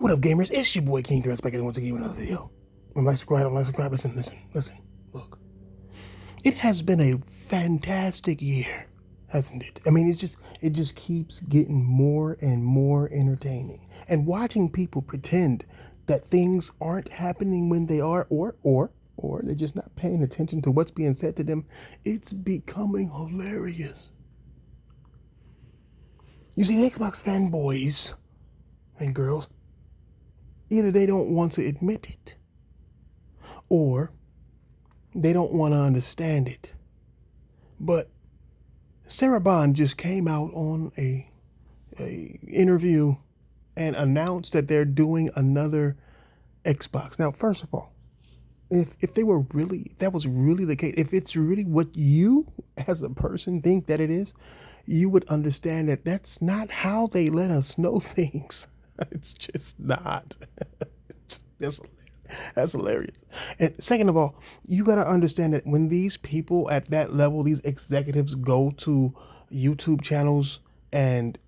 What up, gamers? It's your boy King Threads back again once again with another video. Don't like subscribe. Listen. Look, it has been a fantastic year, hasn't it? I mean, it just keeps getting more and more entertaining, and watching people pretend that things aren't happening when they are, or they're just not paying attention to what's being said to them. It's becoming hilarious. You see, the Xbox fanboys and girls, either they don't want to admit it or they don't want to understand it. But Sarah Bond just came out on a interview and announced that they're doing another Xbox. Now, first of all, if that was really the case, if it's really what you as a person think that it is, you would understand that that's not how they let us know things. It's just not. That's hilarious. And second of all, you got to understand that when these people at that level, these executives go to YouTube channels and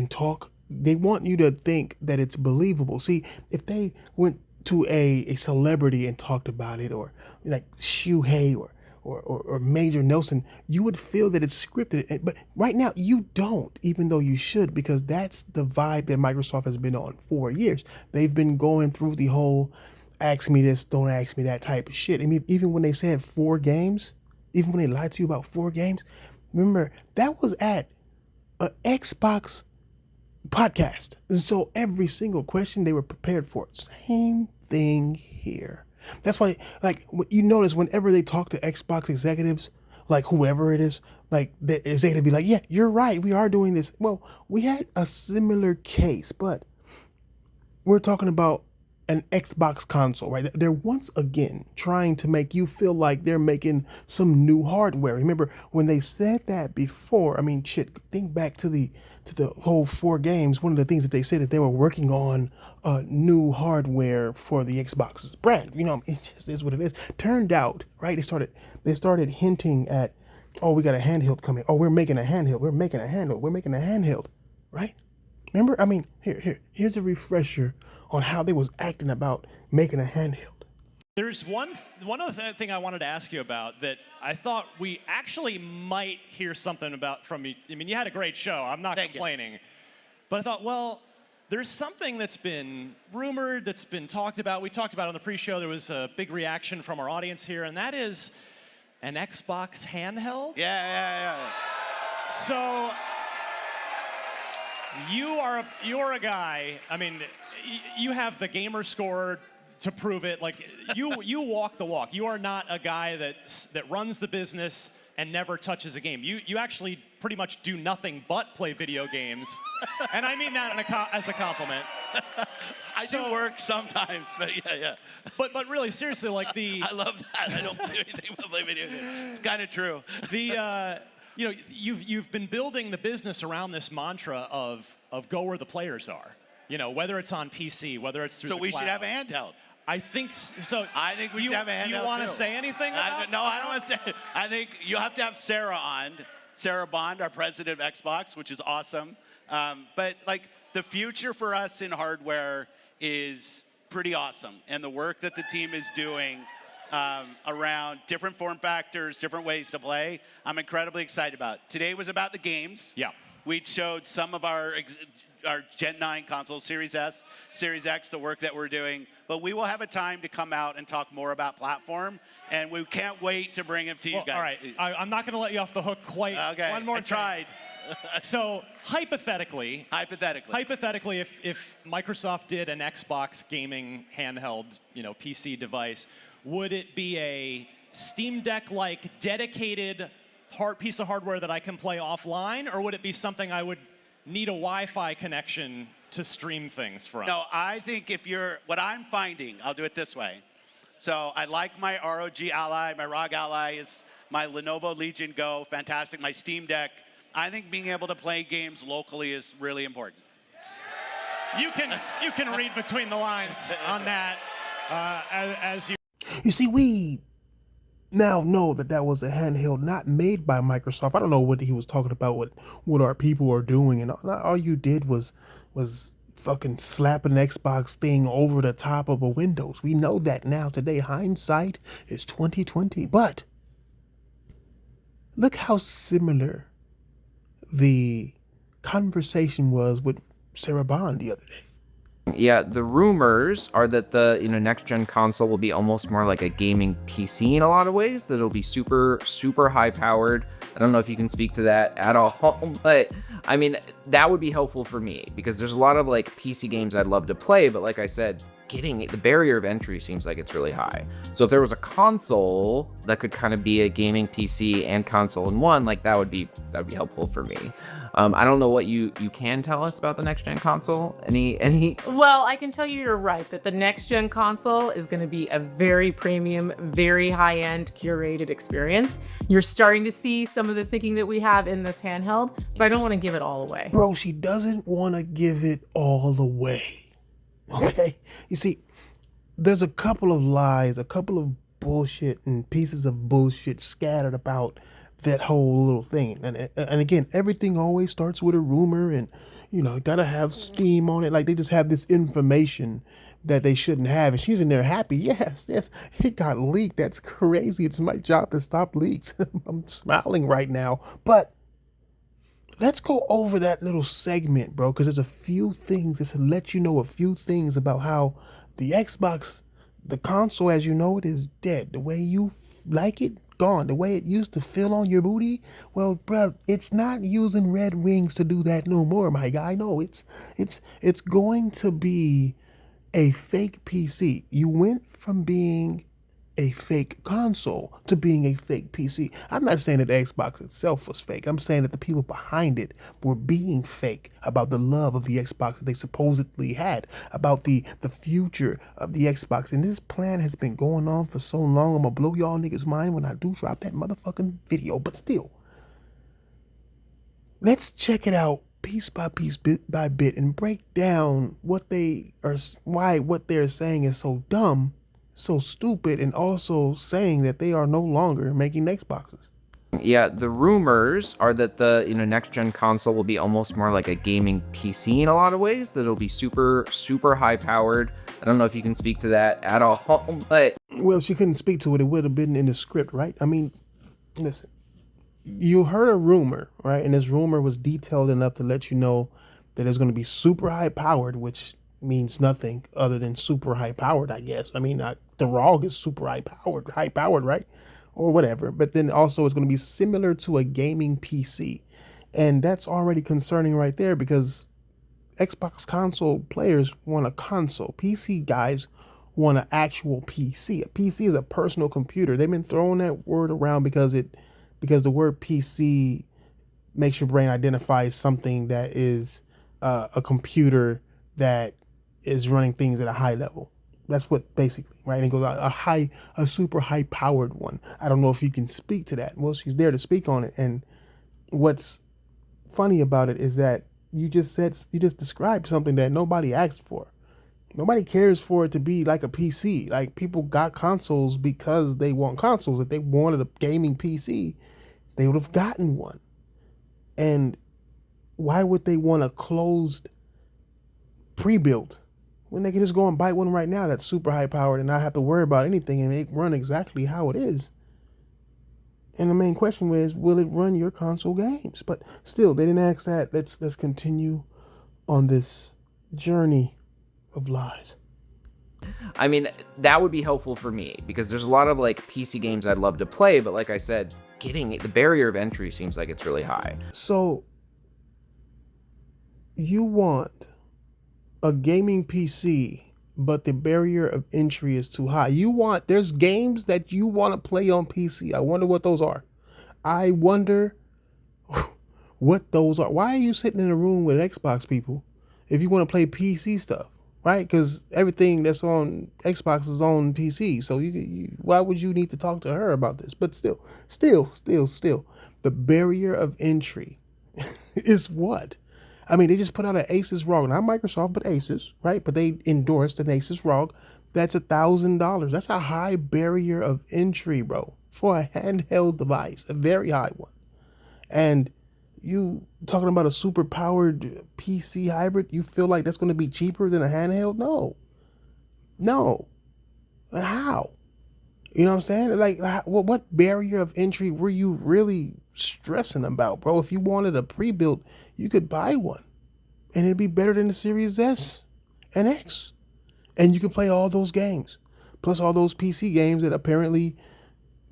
talk, they want you to think that it's believable. See, if they went to a celebrity and talked about it, or like Shuhei or Major Nelson, you would feel that it's scripted. But right now you don't, even though you should, because that's the vibe that Microsoft has been on for years. They've been going through the whole ask me this, don't ask me that type of shit. I mean, even when they said 4 games, even when they lied to you about 4 games, remember, that was at an Xbox podcast. And so every single question they were prepared for. Same thing here. That's why, like, you notice whenever they talk to Xbox executives, like whoever it is, like the executive be like, yeah, you're right, we are doing this. Well, we had a similar case, but we're talking about an Xbox console, right? They're once again trying to make you feel like they're making some new hardware. Remember when they said that before? I mean, shit, think back to the whole 4 games. One of the things that they said that they were working on new hardware for the Xbox's brand. You know, it just is what it is. Turned out, right? They started hinting at, oh, we got a handheld coming. Oh, we're making a handheld, right? Remember? I mean, here's a refresher on how they was acting about making a handheld. There's one other thing I wanted to ask you about that I thought we actually might hear something about from you. I mean, you had a great show. I'm not complaining. But I thought, well, there's something that's been rumored, that's been talked about. We talked about it on the pre-show. There was a big reaction from our audience here, and that is an Xbox handheld. Yeah. So you're a guy, I mean, you have the gamer score to prove it. Like, you walk the walk. You are not a guy that runs the business and never touches a game. You actually pretty much do nothing but play video games. And I mean that as a compliment. I do work sometimes, but yeah. But really, seriously, like I love that. I don't do anything but play video games. It's kind of true. You know, you've been building the business around this mantra of go where the players are. You know, whether it's on PC, whether it's through the cloud. So we should have a handheld. I think so. I think we should have a handheld. Do you want to say anything about No, I don't want to say it. I think you have to have Sarah on. Sarah Bond, our president of Xbox, which is awesome. But like, the future for us in hardware is pretty awesome. And the work that the team is doing around different form factors, different ways to play, I'm incredibly excited about. Today was about the games. Yeah. We showed some of our Gen 9 consoles, Series S, Series X, the work that we're doing. But we will have a time to come out and talk more about platform, and we can't wait to bring them to you guys. All right, I'm not going to let you off the hook quite. Okay. One more I tried. So hypothetically, if Microsoft did an Xbox gaming handheld, PC device, would it be a Steam Deck-like dedicated piece of hardware that I can play offline, or would it be something I would need a Wi-Fi connection to stream things from? No, I think what I'm finding, I'll do it this way. So I like my ROG Ally, my ROG Ally is my Lenovo Legion Go, fantastic, my Steam Deck. I think being able to play games locally is really important. You can read between the lines on that as you. You see, we now know that was a handheld not made by Microsoft. I don't know what he was talking about, what our people are doing, and all you did was fucking slap an Xbox thing over the top of a Windows. We know that now. Today, hindsight is 2020. But look how similar the conversation was with Sarah Bond the other day. Yeah, the rumors are that the next gen console will be almost more like a gaming PC in a lot of ways. That it'll be super high powered. I don't know if you can speak to that at all, but I mean that would be helpful for me because there's a lot of like PC games I'd love to play, but like I said, getting the barrier of entry seems like it's really high. So if there was a console that could kind of be a gaming PC and console in one, like that would be helpful for me. I don't know what you can tell us about the next gen console. Any? Well, I can tell you're right that the next gen console is going to be a very premium, very high end curated experience. You're starting to see some of the thinking that we have in this handheld, but I don't want to give it all away. Bro, she doesn't want to give it all away. Okay? You see, there's a couple of lies, a couple of bullshit and pieces of bullshit scattered about that whole little thing. And again, everything always starts with a rumor and, gotta have steam on it. Like they just have this information that they shouldn't have. And she's in there happy. Yes, it got leaked. That's crazy. It's my job to stop leaks. I'm smiling right now. But let's go over that little segment, bro, because there's a few things just to let you know a few things about how the Xbox, the console as you know it, is dead. The way you like it, gone. The way it used to feel on your booty, well, bro, it's not using Red Wings to do that no more, my guy. No, it's going to be a fake PC. You went from being a fake console to being a fake PC. I'm not saying that the Xbox itself was fake. I'm saying that the people behind it were being fake about the love of the Xbox that they supposedly had, about the future of the Xbox. And this plan has been going on for so long. I'm gonna blow y'all niggas' mind when I do drop that motherfucking video. But still, let's check it out piece by piece, bit by bit, and break down what they're saying is so dumb, so stupid, and also saying that they are no longer making Xboxes. Yeah, the rumors are that the next gen console will be almost more like a gaming PC in a lot of ways. That it'll be super high powered. I don't know if you can speak to that at all, but Well, she couldn't speak to it. It would have been in the script, right? I mean, listen, you heard a rumor, right? And this rumor was detailed enough to let you know that it's going to be super high powered, which means nothing other than super high powered, I guess. I mean, the ROG is super high powered, right? Or whatever. But then also it's going to be similar to a gaming PC. And that's already concerning right there because Xbox console players want a console. PC guys want an actual PC. A PC is a personal computer. They've been throwing that word around because the word PC makes your brain identify something that is a computer that is running things at a high level. That's what basically, right? And it goes a super high powered one. I don't know if you can speak to that. Well, she's there to speak on it. And what's funny about it is that you just described something that nobody asked for. Nobody cares for it to be like a PC. Like people got consoles because they want consoles. If they wanted a gaming PC, they would have gotten one. And why would they want a closed pre-built when they can just go and buy one right now that's super high powered and not have to worry about anything and it run exactly how it is? And the main question was, will it run your console games? But still, they didn't ask that. Let's continue on this journey of lies. I mean, that would be helpful for me because there's a lot of like PC games I'd love to play, but like I said, getting the barrier of entry seems like it's really high. So you want a gaming PC, but the barrier of entry is too high. There's games that you want to play on PC. I wonder what those are. I wonder what those are. Why are you sitting in a room with Xbox people if you want to play PC stuff, right? Because everything that's on Xbox is on PC. So why would you need to talk to her about this? But still, the barrier of entry is what? I mean, they just put out an Asus ROG, not Microsoft, but Asus, right? But they endorsed an Asus ROG. That's $1,000. That's a high barrier of entry, bro, for a handheld device, a very high one. And you talking about a super powered PC hybrid? You feel like that's going to be cheaper than a handheld? No. How? You know what I'm saying? Like, what barrier of entry were you really stressing about, bro? If you wanted a pre-built, you could buy one, and it'd be better than the Series S and X, and you could play all those games, plus all those PC games that apparently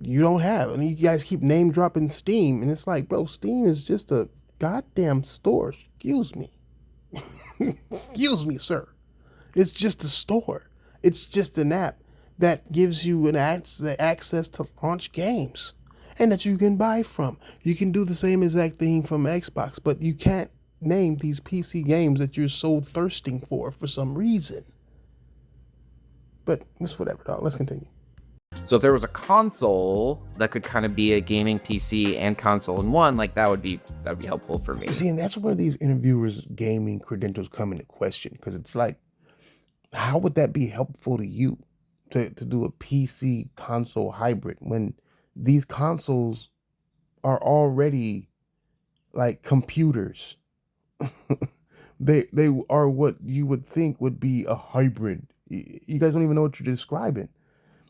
you don't have. And you guys keep name dropping Steam, and it's like, bro, Steam is just a goddamn store. Excuse me. Excuse me, sir. It's just a store. It's just an app that gives you access to launch games and that you can buy from. You can do the same exact thing from Xbox, but you can't name these PC games that you're so thirsting for some reason. But it's whatever, dog. Let's continue. So if there was a console that could kind of be a gaming PC and console in one, like that would be helpful for me. See, and that's where these interviewers' gaming credentials come into question, because it's like, how would that be helpful to you to do a PC console hybrid when these consoles are already like computers? They are what you would think would be a hybrid. You guys don't even know what you're describing.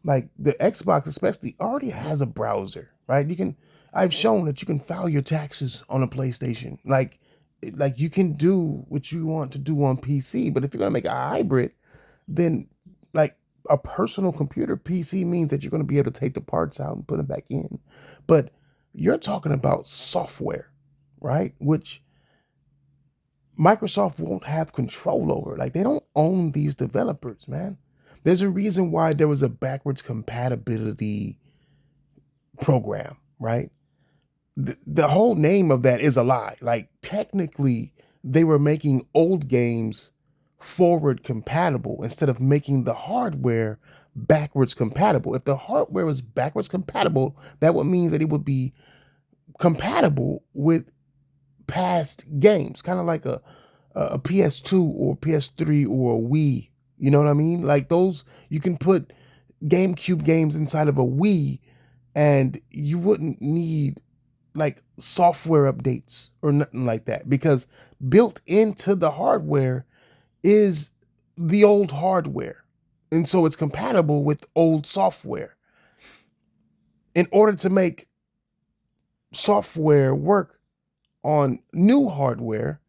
Like the Xbox especially already has a browser, right? I've shown that you can file your taxes on a PlayStation. Like you can do what you want to do on PC, but if you're gonna make a hybrid, then like a personal computer PC means that you're gonna be able to take the parts out and put them back in. But you're talking about software, right? Which Microsoft won't have control over. Like they don't own these developers, man. There's a reason why there was a backwards compatibility program, right? The whole name of that is a lie. Like technically they were making old games forward compatible instead of making the hardware backwards compatible. If the hardware was backwards compatible, that would mean that it would be compatible with past games, kind of like a PS2 or PS3 or a Wii. You know what I mean? Like those, you can put GameCube games inside of a Wii and you wouldn't need like software updates or nothing like that, because built into the hardware is the old hardware. And so it's compatible with old software. In order to make software work on new hardware,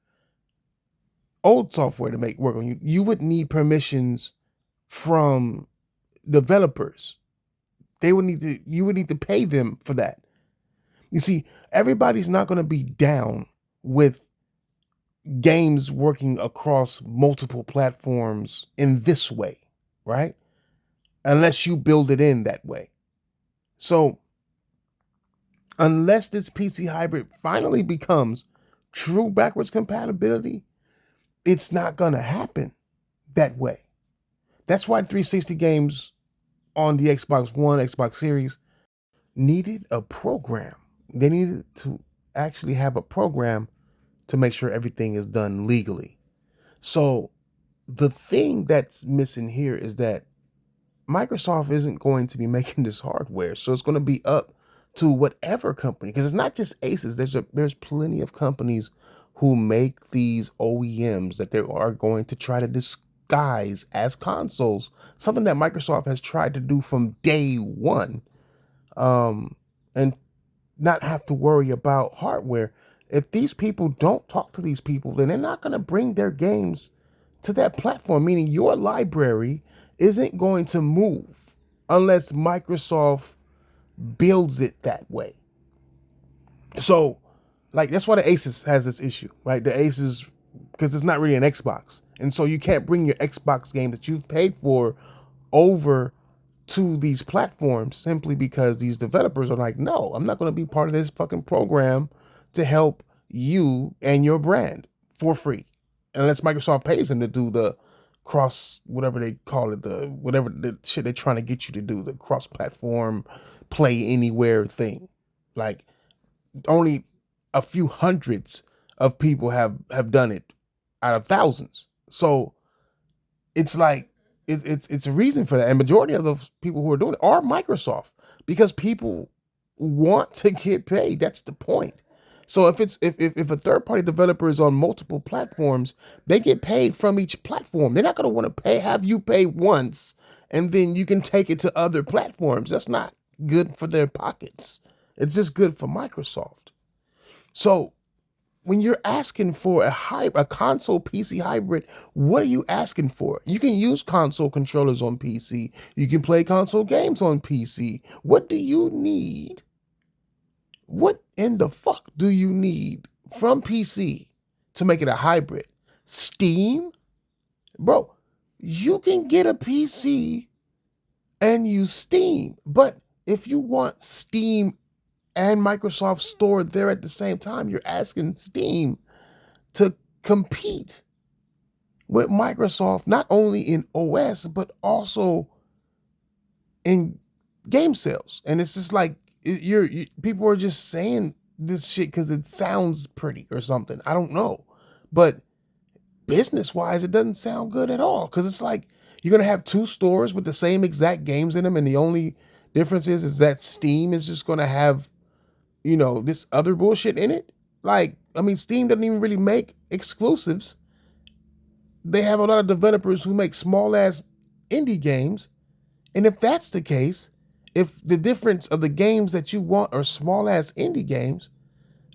old software to make work on you, you would need permissions from developers. You would need to pay them for that. You see, everybody's not going to be down with games working across multiple platforms in this way, right? Unless you build it in that way. So, unless this PC hybrid finally becomes true backwards compatibility, it's not going to happen that way. That's why 360 games on the Xbox One, Xbox Series needed a program. They needed to actually have a program to make sure everything is done legally. So the thing that's missing here is that Microsoft isn't going to be making this hardware. So it's going to be up to whatever company, because it's not just Asus. There's plenty of companies who make these OEMs that they are going to try to disguise as consoles, something that Microsoft has tried to do from day one, and not have to worry about hardware. If these people don't talk to these people, then they're not going to bring their games to that platform, meaning your library isn't going to move unless Microsoft builds it that way. So, like, that's why the Asus has this issue, right? The Asus, because it's not really an Xbox. And so you can't bring your Xbox game that you've paid for over to these platforms simply because these developers are like, no, I'm not going to be part of this fucking program to help you and your brand for free. Unless Microsoft pays them to do the cross, whatever they call it, whatever the shit they're trying to get you to do, the cross-platform play anywhere thing. Like, only a few hundreds of people have done it out of thousands. So it's like, it's a reason for that. And majority of those people who are doing it are Microsoft, because people want to get paid. That's the point. So if a third party developer is on multiple platforms, they get paid from each platform. They're not going to want to have you pay once and then you can take it to other platforms. That's not good for their pockets. It's just good for Microsoft. So when you're asking for a console PC hybrid, what are you asking for? You can use console controllers on PC. You can play console games on PC. What do you need? What in the fuck do you need from PC to make it a hybrid? Steam? Bro, you can get a PC and use Steam. But if you want Steam and Microsoft Store there at the same time, you're asking Steam to compete with Microsoft, not only in OS, but also in game sales. And it's just like, people are just saying this shit because it sounds pretty or something. I don't know. But business wise, it doesn't sound good at all. Because it's like, you're going to have two stores with the same exact games in them. And the only difference is that Steam is just going to have, this other bullshit in it. Like, I mean, Steam doesn't even really make exclusives. They have a lot of developers who make small ass indie games. And if that's the case, if the difference of the games that you want are small ass indie games,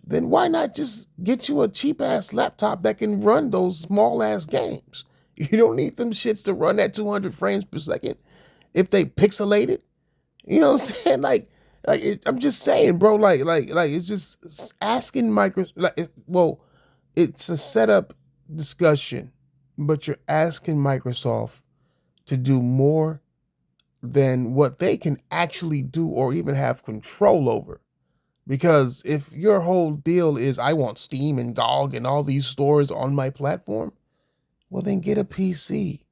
then why not just get you a cheap ass laptop that can run those small ass games? You don't need them shits to run at 200 frames per second if they pixelated. You know what I'm saying? I'm just saying, bro. Like it's just asking Microsoft. Well, it's a setup discussion, but you're asking Microsoft to do more than what they can actually do or even have control over. Because if your whole deal is I want Steam and GOG and all these stores on my platform, well then get a PC.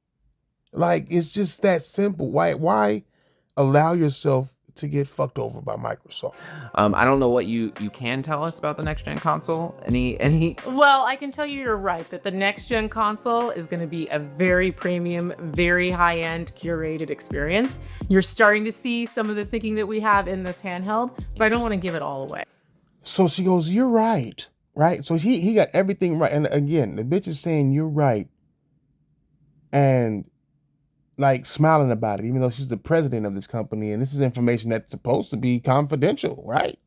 Like, it's just that simple. Why allow yourself to get fucked over by Microsoft? I don't know what you can tell us about the next gen console. Any? Well, I can tell you you're right that the next gen console is going to be a very premium, very high end curated experience. You're starting to see some of the thinking that we have in this handheld, but I don't want to give it all away. So she goes, you're right. Right? So he got everything right. And again, the bitch is saying you're right. And like smiling about it, even though she's the president of this company, and this is information that's supposed to be confidential, right?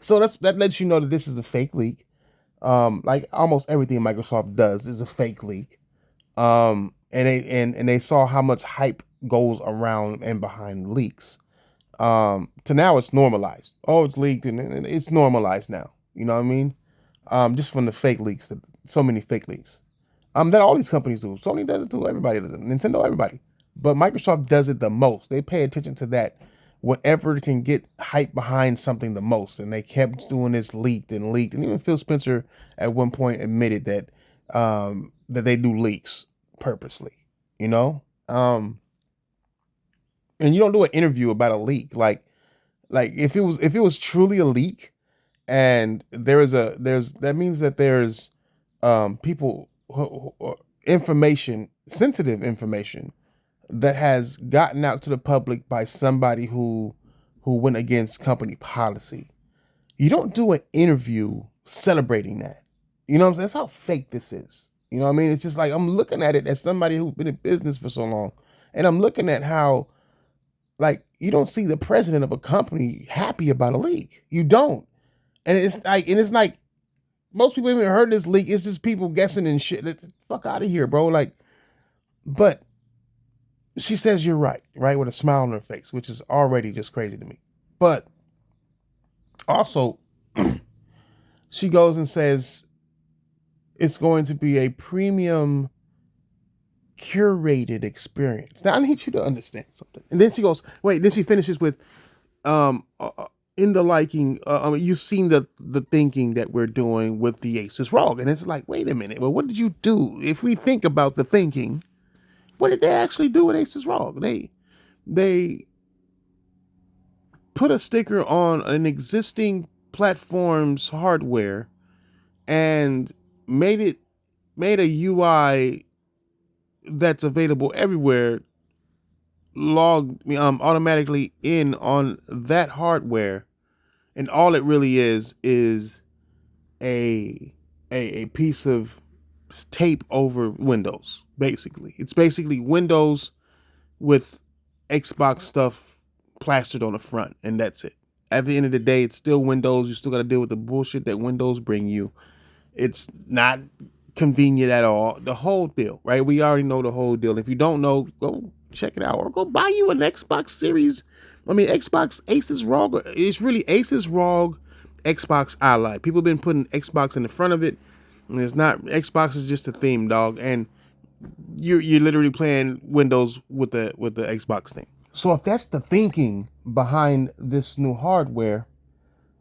So that lets you know that this is a fake leak. Like almost everything Microsoft does is a fake leak. And they saw how much hype goes around and behind leaks. To now it's normalized. Oh, it's leaked and it's normalized now. You know what I mean? Just from the fake leaks, so many fake leaks. That all these companies do. Sony does it too. Everybody does it. Nintendo, everybody. But Microsoft does it the most. They pay attention to that. Whatever can get hype behind something the most. And they kept doing this leaked. And even Phil Spencer at one point admitted that that they do leaks purposely. And you don't do an interview about a leak. Like if it was truly a leak, and that means that there's people, sensitive information that has gotten out to the public by somebody who went against company policy. You don't do an interview celebrating that. You know what I'm saying? That's how fake this is. You know what I mean? It's just like, I'm looking at it as somebody who's been in business for so long, and I'm looking at how, like, you don't see the president of a company happy about a leak. You don't. And it's like most people even heard this leak. It's just people guessing and shit. Let's fuck out of here, bro. Like, but she says you're right, with a smile on her face, which is already just crazy to me. But also, she goes and says it's going to be a premium curated experience. Now I need you to understand something. And then she goes, wait, then she finishes with, in the liking, you've seen the thinking that we're doing with the Aces ROG. And it's like, wait a minute. Well, what did you do? If we think about the thinking, what did they actually do with Aces ROG? They put a sticker on an existing platform's hardware and made a UI that's available everywhere, logged automatically in on that hardware, and all it really is a piece of tape over Windows. Basically, it's basically Windows with Xbox stuff plastered on the front, and that's it. At the end of the day, it's still Windows. You still got to deal with the bullshit that Windows bring you. It's not convenient at all. The whole deal, right? We already know the whole deal. If you don't know, go check it out or go buy you an Xbox Series. I mean, Xbox Aces ROG. It's really Aces ROG Xbox Ally. People have been putting Xbox in the front of it, and it's not. Xbox is just a theme, dog, and you're literally playing Windows with the Xbox thing. So if that's the thinking behind this new hardware,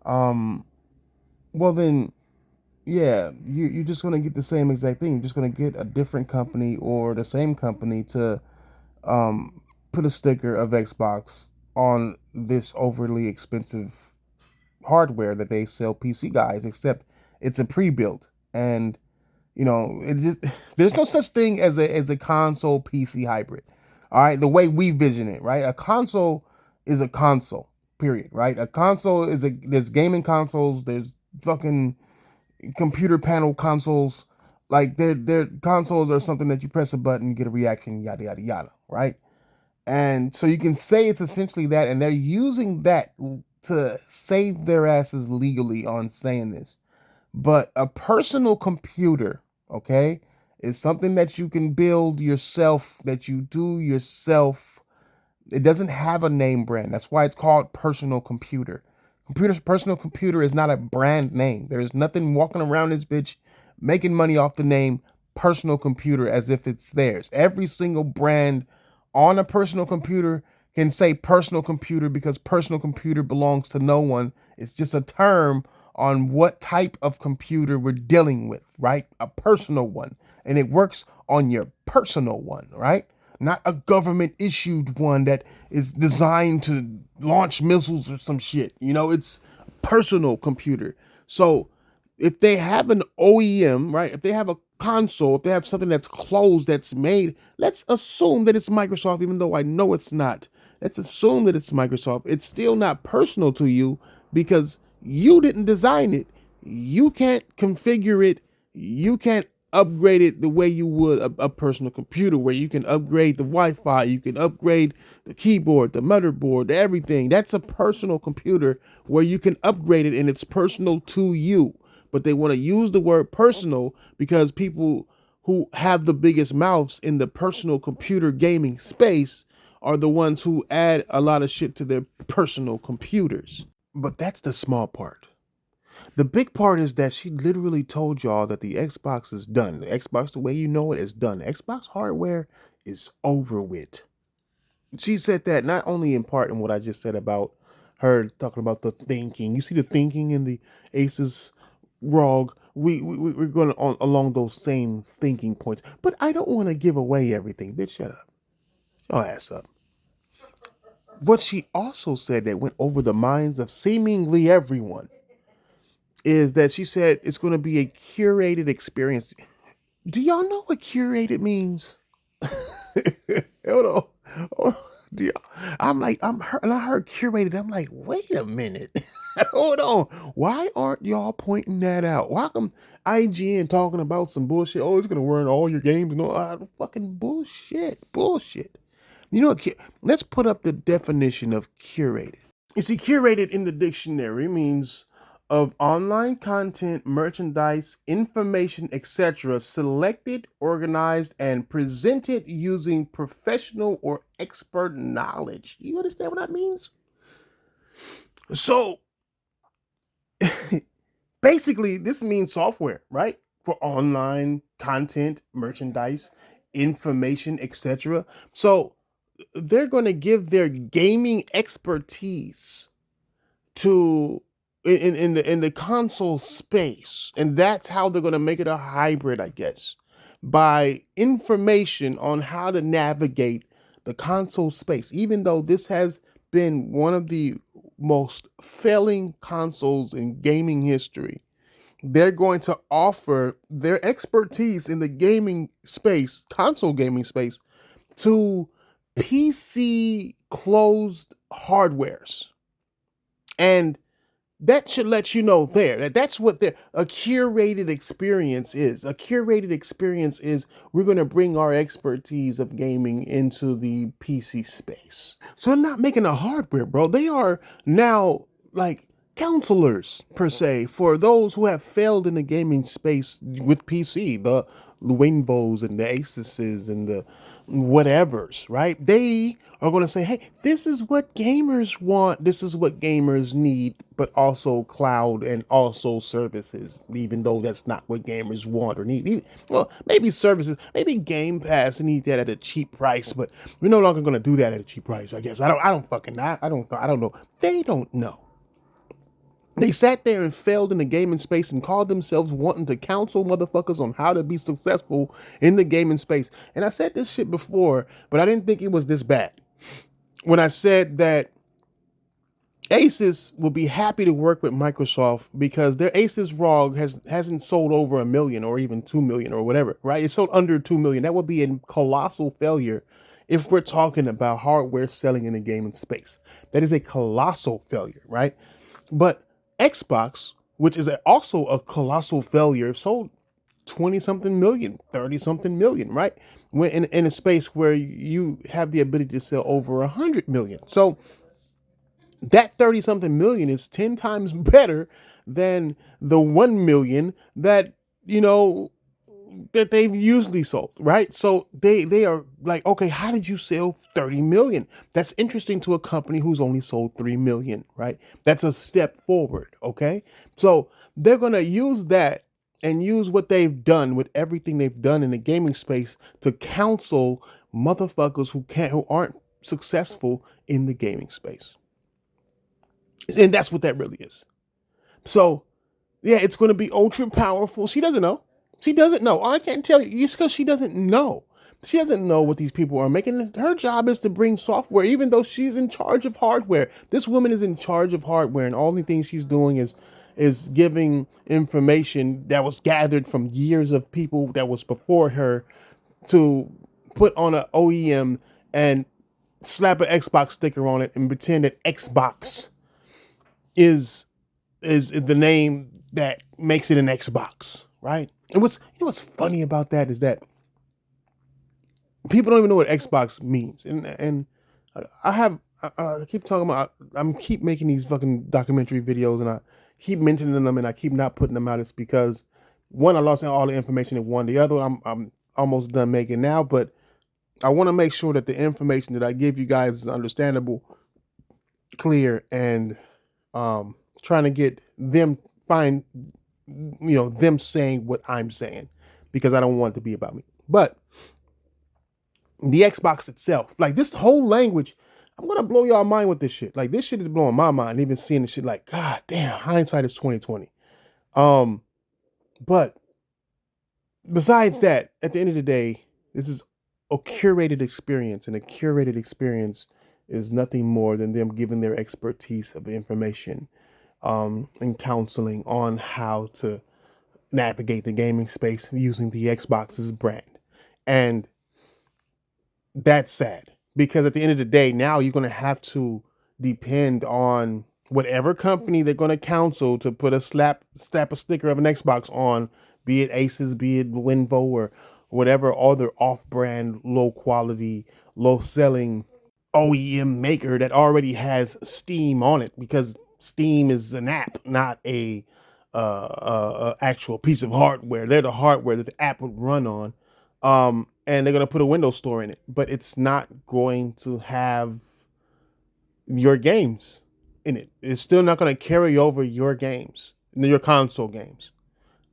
well then, yeah, you're just gonna get the same exact thing. You're just gonna get a different company or the same company to put a sticker of Xbox on this overly expensive hardware that they sell PC guys, except it's a pre-built. And it just there's no such thing as a console PC hybrid. All right, the way we vision it, right? A console is a console, period, right? A console is there's gaming consoles, there's fucking computer panel consoles. Like they're consoles are something that you press a button, you get a reaction, yada yada yada, right? And so you can say it's essentially that, and they're using that to save their asses legally on saying this. But a personal computer, okay, is something that you can build yourself, that you do yourself. It doesn't have a name brand. That's why it's called personal computer. Personal computer is not a brand name. There is nothing walking around this bitch making money off the name personal computer as if it's theirs. Every single brand on a personal computer can say personal computer because personal computer belongs to no one. It's just a term on what type of computer we're dealing with, right? A personal one. And it works on your personal one, right? Not a government issued one that is designed to launch missiles or some shit. It's personal computer. So if they have an OEM, right? If they have a console, if they have something that's closed, that's made, let's assume that it's Microsoft, even though I know it's not. Let's assume that it's Microsoft. It's still not personal to you because you didn't design it. You can't configure it. You can't upgrade it the way you would a personal computer, where you can upgrade the Wi-Fi, you can upgrade the keyboard, the motherboard, everything. That's a personal computer where you can upgrade it and it's personal to you. But they want to use the word personal because people who have the biggest mouths in the personal computer gaming space are the ones who add a lot of shit to their personal computers. But that's the small part. The big part is that she literally told y'all that the Xbox is done. The Xbox, the way you know it, is done. Xbox hardware is over with. She said that not only in part in what I just said about her talking about the thinking. You see the thinking in the Aces ROG. We're going on along those same thinking points. But I don't want to give away everything. Bitch, shut up. Your ass up. What she also said that went over the minds of seemingly everyone is that she said it's going to be a curated experience. Do y'all know what curated means? Hold on. Hold on. And I heard curated. I'm like, wait a minute. Hold on. Why aren't y'all pointing that out? Why come IGN talking about some bullshit? Oh, it's going to run all your games. No, fucking bullshit. Bullshit. You know what? Let's put up the definition of curated. You see, curated in the dictionary means of online content, merchandise, information, etc., selected, organized, and presented using professional or expert knowledge. Do you understand what that means? So, basically, this means software, right? For online content, merchandise, information, etc. So, they're going to give their gaming expertise to in the console space, and that's how they're going to make it a hybrid, I guess, by information on how to navigate the console space. Even though this has been one of the most failing consoles in gaming history, they're going to offer their expertise in the gaming space, console gaming space, to PC closed hardwares. And that should let you know that's what a curated experience is. A curated experience is we're going to bring our expertise of gaming into the PC space. So they're not making a hardware, bro. They are now like counselors per se for those who have failed in the gaming space with PC, the Winvos and the Asuses and the whatevers, right? They are going to say, hey, this is what gamers want, this is what gamers need, but also cloud and also services, even though that's not what gamers want or need. Well, maybe services, maybe Game Pass, need that at a cheap price, but we're no longer going to do that at a cheap price, I guess. I don't fucking know. I don't know. They don't know. They sat there and failed in the gaming space and called themselves wanting to counsel motherfuckers on how to be successful in the gaming space. And I said this shit before, but I didn't think it was this bad. When I said that Asus will be happy to work with Microsoft because their Asus ROG hasn't sold over 1 million or even 2 million or whatever, right? It's sold under 2 million. That would be a colossal failure if we're talking about hardware selling in the gaming space. That is a colossal failure, right? But Xbox, which is also a colossal failure, sold 20 something million, 30 something million, right? When in a space where you have the ability to sell over 100 million. So that 30 something million is 10 times better than the 1 million that, that they've usually sold, right? So they are like, okay, how did you sell 30 million? That's interesting to a company who's only sold 3 million, right? That's a step forward, okay? So they're going to use that and use what they've done with everything they've done in the gaming space to counsel motherfuckers who aren't successful in the gaming space. And that's what that really is. So yeah, it's going to be ultra powerful. She doesn't know. She doesn't know. I can't tell you. It's because she doesn't know. She doesn't know what these people are making. Her job is to bring software, even though she's in charge of hardware. This woman is in charge of hardware, and all the things she's doing is giving information that was gathered from years of people that was before her to put on an OEM and slap an Xbox sticker on it and pretend that Xbox is the name that makes it an Xbox, right? And what's funny about that is that people don't even know what Xbox means. And I keep talking about, I'm keep making these fucking documentary videos and I keep mentioning them and I keep not putting them out. It's because one, I lost all the information in one. The other, I'm almost done making now, but I want to make sure that the information that I give you guys is understandable, clear, and trying to get them them saying what I'm saying, because I don't want it to be about me. But the Xbox itself, like this whole language, I'm gonna blow y'all mind with this shit. Like this shit is blowing my mind. Even seeing this shit, like, God damn, hindsight is 2020. But besides that, at the end of the day, this is a curated experience, and a curated experience is nothing more than them giving their expertise of information and counseling on how to navigate the gaming space using the Xbox's brand. And that's sad, because at the end of the day, now you're going to have to depend on whatever company they're going to counsel to put a slap a sticker of an Xbox on, be it Asus, be it Winvo, or whatever other off-brand, low-quality, low-selling OEM maker that already has Steam on it, because Steam is an app, not a actual piece of hardware. They're the hardware that the app would run on. And they're going to put a Windows store in it, but it's not going to have your games in it. It's still not going to carry over your games, your console games.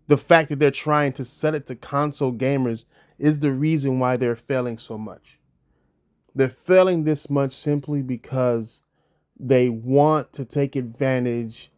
The fact that they're trying to sell it to console gamers is the reason why they're failing so much. They're failing this much simply because they want to take advantage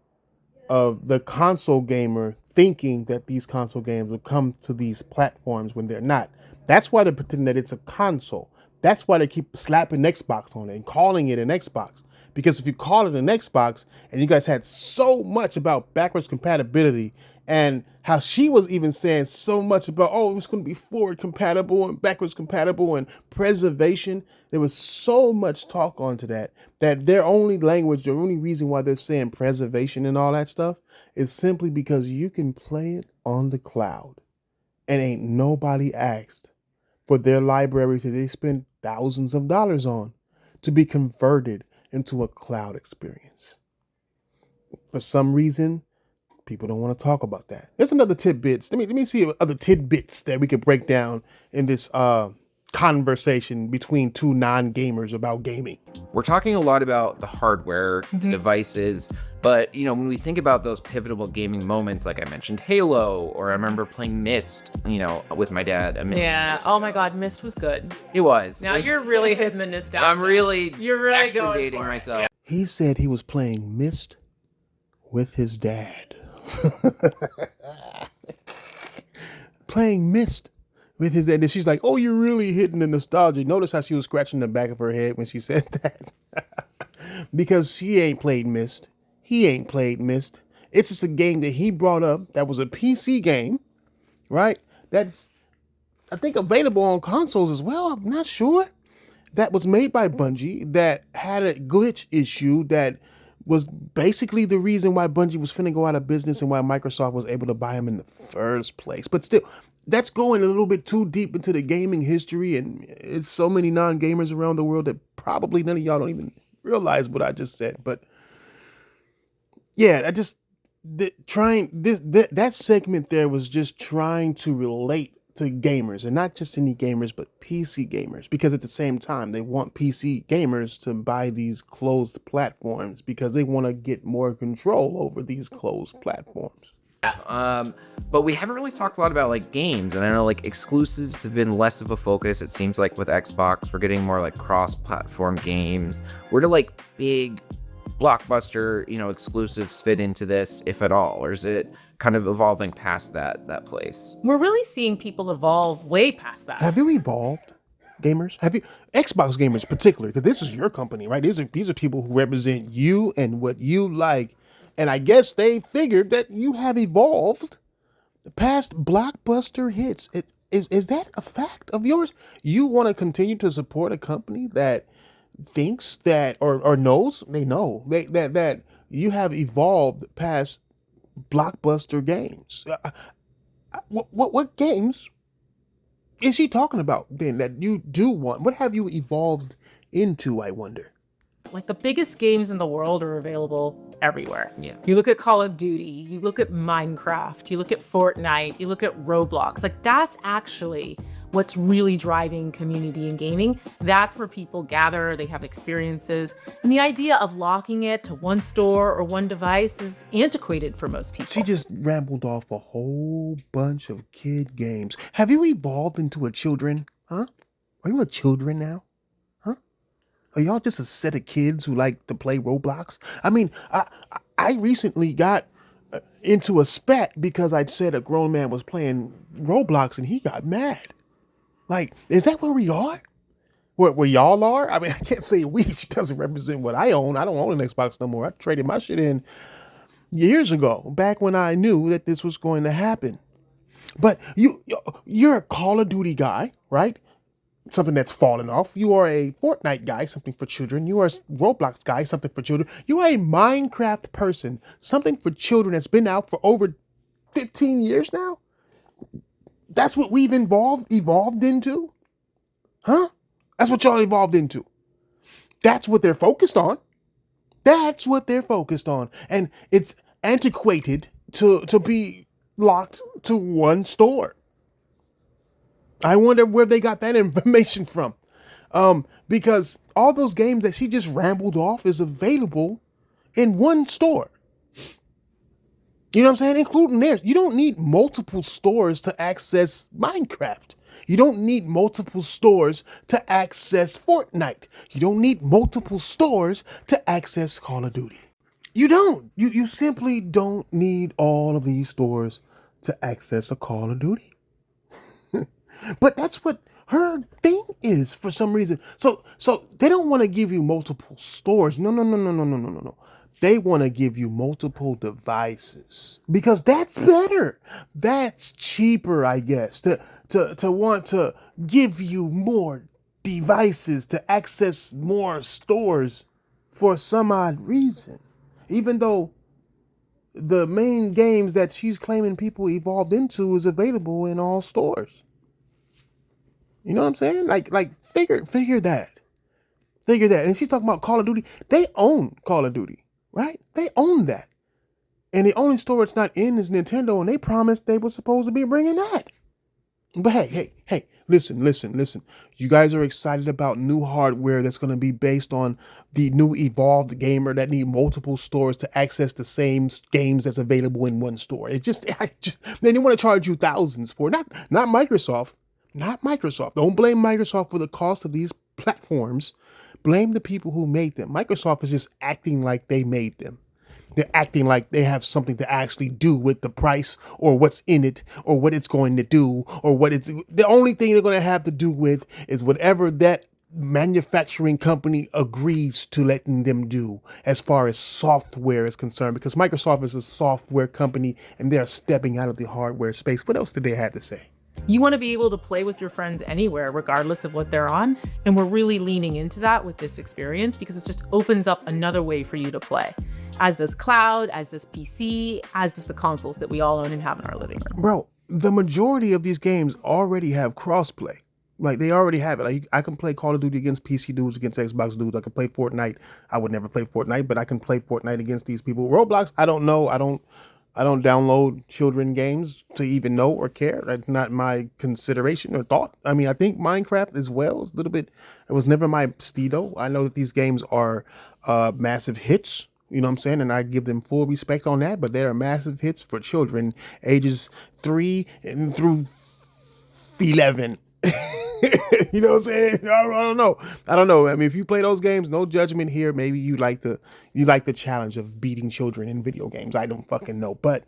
of the console gamer, thinking that these console games will come to these platforms when they're not. That's why they're pretending that it's a console. That's why they keep slapping Xbox on it and calling it an Xbox. Because if you call it an Xbox, and you guys had so much about backwards compatibility and how she was even saying so much about, oh, it's going to be forward compatible and backwards compatible and preservation. There was so much talk onto that their only language, the only reason why they're saying preservation and all that stuff is simply because you can play it on the cloud, and ain't nobody asked for their libraries that they spend thousands of dollars on to be converted into a cloud experience. For some reason, people don't want to talk about that. There's another tidbits. Let me see other tidbits that we could break down in this conversation between two non-gamers about gaming. We're talking a lot about the hardware, devices, but when we think about those pivotal gaming moments, like I mentioned Halo, or I remember playing Myst, with my dad. Yeah. Oh my God, Myst was good. It was. Now you're really hitting the nostalgia. I'm really You're really extra going dating for it. myself. Yeah. He said he was playing Myst with his dad. Playing Myst with his dad. And she's like, oh, you're really hitting the nostalgia. Notice how she was scratching the back of her head when she said that. Because she ain't played Myst. He ain't played Myst. It's just a game that he brought up that was a PC game, right? That's, I think, available on consoles as well. I'm not sure. That was made by Bungie, that had a glitch issue that was basically the reason why Bungie was finna go out of business and why Microsoft was able to buy them in the first place. But still, that's going a little bit too deep into the gaming history, and it's so many non-gamers around the world that probably none of y'all don't even realize what I just said. But yeah, that segment there was just trying to relate to gamers, and not just any gamers, but PC gamers, because at the same time they want PC gamers to buy these closed platforms because they want to get more control over these closed platforms. But we haven't really talked a lot about like games, and I know like exclusives have been less of a focus. It seems like with Xbox, we're getting more like cross-platform games. Where do like big blockbuster, exclusives fit into this, if at all, or is it kind of evolving past that place? We're really seeing people evolve way past that. Have you evolved, gamers? Have you, Xbox gamers particularly, because this is your company, right? These are people who represent you and what you like, and I guess they figured that you have evolved past blockbuster hits. Is that a fact of yours? You want to continue to support a company that thinks that or knows that you have evolved past blockbuster games? What games is she talking about then that you do want? What have you evolved into, I wonder? Like the biggest games in the world are available everywhere. Yeah. You look at Call of Duty, you look at Minecraft, you look at Fortnite, you look at Roblox. Like that's actually what's really driving community in gaming. That's where people gather, they have experiences. And the idea of locking it to one store or one device is antiquated for most people. She just rambled off a whole bunch of kid games. Have you evolved into a children? Huh? Are you a children now? Huh? Are y'all just a set of kids who like to play Roblox? I mean, I recently got into a spat because I'd said a grown man was playing Roblox and he got mad. Like, is that where we are? Where y'all are? I mean, I can't say we. She doesn't represent what I own. I don't own an Xbox no more. I traded my shit in years ago, back when I knew that this was going to happen. But you're a Call of Duty guy, right? Something that's fallen off. You are a Fortnite guy, something for children. You are a Roblox guy, something for children. You are a Minecraft person, something for children that's been out for over 15 years now. That's what we've evolved into? Huh? That's what y'all evolved into. That's what they're focused on. That's what they're focused on. And it's antiquated to be locked to one store. I wonder where they got that information from. Because all those games that she just rambled off is available in one store. You know what I'm saying? Including theirs. You don't need multiple stores to access Minecraft. You don't need multiple stores to access Fortnite. You don't need multiple stores to access Call of Duty. You don't. You simply don't need all of these stores to access a Call of Duty. But that's what her thing is for some reason. So they don't want to give you multiple stores. No. They want to give you multiple devices because that's better. That's cheaper, I guess. To want to give you more devices to access more stores for some odd reason. Even though the main games that she's claiming people evolved into is available in all stores. You know what I'm saying? Like figure that. Figure that. And she's talking about Call of Duty. They own Call of Duty, right? They own that. And the only store it's not in is Nintendo, and they promised they were supposed to be bringing that. But hey, listen. You guys are excited about new hardware that's going to be based on the new evolved gamer that need multiple stores to access the same games that's available in one store. Then they want to charge you thousands for it. Not Microsoft. Not Microsoft. Don't blame Microsoft for the cost of these platforms. Blame the people who made them. Microsoft is just acting like they made them. They're acting like they have something to actually do with the price or what's in it or what it's going to do or what it's. The only thing they're going to have to do with is whatever that manufacturing company agrees to letting them do as far as software is concerned, because Microsoft is a software company and they're stepping out of the hardware space. What else did they have to say? You want to be able to play with your friends anywhere, regardless of what they're on. And we're really leaning into that with this experience because it just opens up another way for you to play. As does cloud, as does PC, as does the consoles that we all own and have in our living room. Bro, the majority of these games already have crossplay. Like, they already have it. Like, I can play Call of Duty against PC dudes, against Xbox dudes. I can play Fortnite. I would never play Fortnite, but I can play Fortnite against these people. Roblox, I don't know. I don't download children games to even know or care. That's not my consideration or thought. I mean, I think Minecraft as well is a little bit, it was never my steedo. I know that these games are massive hits. You know what I'm saying? And I give them full respect on that, but they are massive hits for children ages 3 through 11. You know what I'm saying? I don't know. I mean, if you play those games, no judgment here. Maybe you like the challenge of beating children in video games. I don't fucking know. But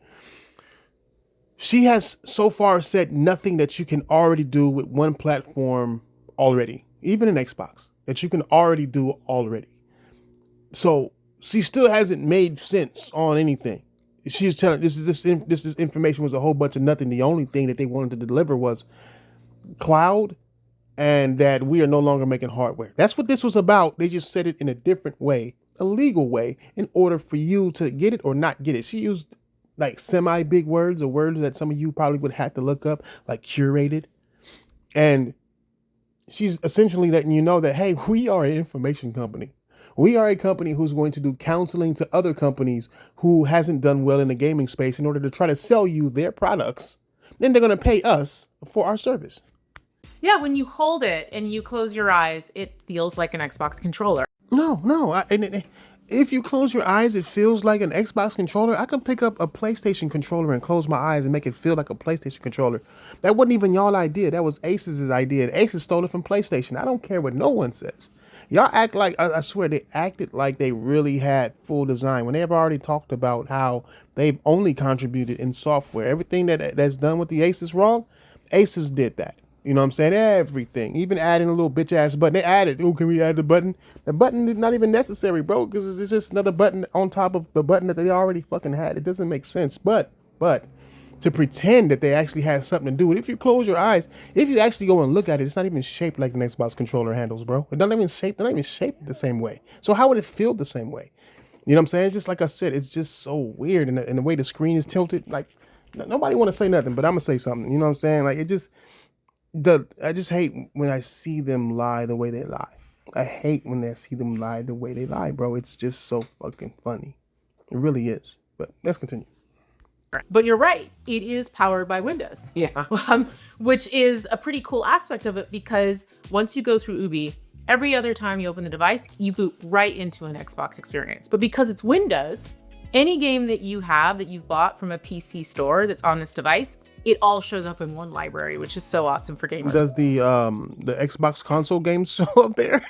she has so far said nothing that you can already do with one platform already, even an Xbox, that you can already do already. So she still hasn't made sense on anything. She's telling this information was a whole bunch of nothing. The only thing that they wanted to deliver was cloud and that we are no longer making hardware. That's what this was about. They just said it in a different way, a legal way, in order for you to get it or not get it. She used like semi big words or words that some of you probably would have to look up, like curated. And she's essentially letting you know that, hey, we are an information company. We are a company who's going to do counseling to other companies who hasn't done well in the gaming space in order to try to sell you their products. Then they're going to pay us for our service. Yeah, when you hold it and you close your eyes, it feels like an Xbox controller. No. If you close your eyes, it feels like an Xbox controller. I can pick up a PlayStation controller and close my eyes and make it feel like a PlayStation controller. That wasn't even y'all idea. That was Ace's idea. And Aces stole it from PlayStation. I don't care what no one says. Y'all act like, I swear, they acted like they really had full design when they have already talked about how they've only contributed in software. Everything that's done with the Aces wrong, Aces did that. You know what I'm saying? Everything. Even adding a little bitch ass button. They added, can we add the button? The button is not even necessary, bro, because it's just another button on top of the button that they already fucking had. It doesn't make sense. But to pretend that they actually had something to do with it. If you close your eyes, if you actually go and look at it, it's not even shaped like an Xbox controller handles, bro. They're not even shaped the same way. So how would it feel the same way? You know what I'm saying? Just like I said, it's just so weird. And the way the screen is tilted, like, nobody want to say nothing, but I'm going to say something. You know what I'm saying? Like, I just hate when I see them lie the way they lie. I hate when I see them lie the way they lie, bro. It's just so fucking funny. It really is. But let's continue. But you're right. It is powered by Windows. Yeah. Which is a pretty cool aspect of it because once you go through Ubi, every other time you open the device, you boot right into an Xbox experience. But because it's Windows, any game that you have that you've bought from a PC store that's on this device, it all shows up in one library, which is so awesome for gamers. Does the Xbox console games show up there?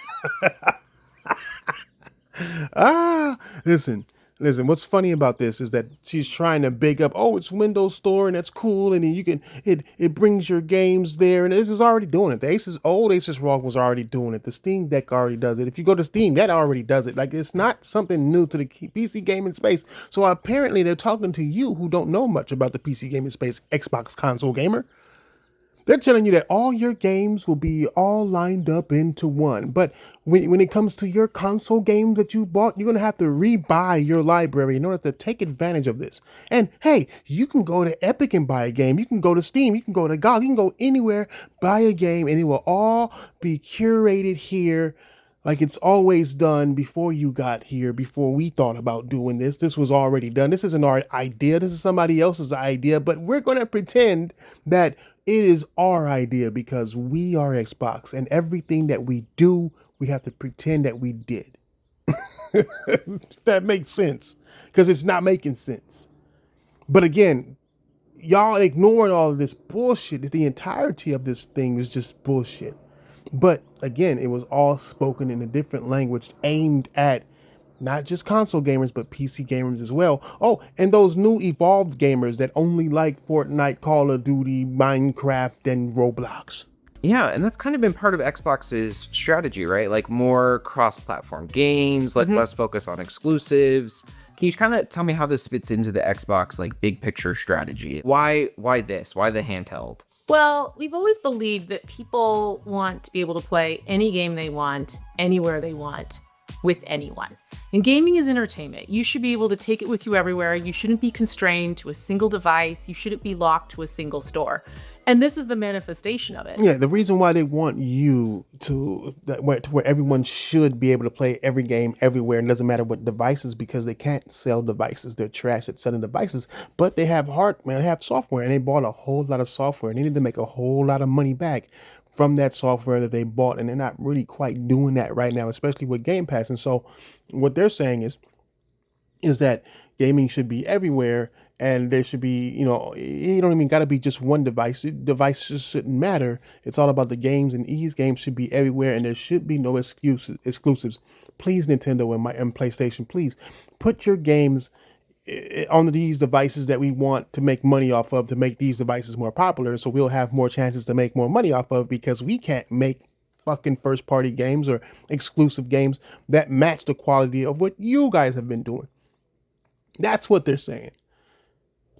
Listen, Listen, what's funny about this is that she's trying to big up, oh, it's Windows Store and that's cool, and then you can it brings your games there, and it was already doing it. The old Asus ROG was already doing it. The Steam Deck already does it. If you go to Steam, that already does it. Like, it's not something new to the PC gaming space. So apparently they're talking to you who don't know much about the PC gaming space, Xbox console gamer. They're telling you that all your games will be all lined up into one. But when it comes to your console games that you bought, you're going to have to rebuy your library in order to take advantage of this. And hey, you can go to Epic and buy a game. You can go to Steam. You can go to GOG. You can go anywhere, buy a game, and it will all be curated here like it's always done before you got here, before we thought about doing this. This was already done. This isn't our idea. This is somebody else's idea, but we're going to pretend that it is our idea because we are Xbox, and everything that we do, we have to pretend that we did. That makes sense, because it's not making sense. But again, y'all ignoring all of this bullshit. The entirety of this thing is just bullshit. But again, it was all spoken in a different language aimed at not just console gamers, but PC gamers as well. Oh, and those new evolved gamers that only like Fortnite, Call of Duty, Minecraft, and Roblox. Yeah, and that's kind of been part of Xbox's strategy, right? Like more cross-platform games, like less focus on exclusives. Can you kind of tell me how this fits into the Xbox like big picture strategy? Why this? Why the handheld? Well, we've always believed that people want to be able to play any game they want, anywhere they want, with anyone. And gaming is entertainment. You should be able to take it with you everywhere. You shouldn't be constrained to a single device. You shouldn't be locked to a single store. And this is the manifestation of it. Yeah, the reason why they want you to where everyone should be able to play every game everywhere, and doesn't matter what devices, because they can't sell devices. They're trash at selling devices, but they have they have software, and they bought a whole lot of software, and they need to make a whole lot of money back from that software that they bought, and they're not really quite doing that right now, especially with Game Pass. And so what they're saying is that gaming should be everywhere, and there should be, you don't even got to be just one device. Devices shouldn't matter. It's all about the games, and these games should be everywhere, and there should be no exclusives. Please, Nintendo and PlayStation, please put your games on these devices that we want to make money off of, to make these devices more popular, so we'll have more chances to make more money off of, because we can't make fucking first party games or exclusive games that match the quality of what you guys have been doing. That's what they're saying.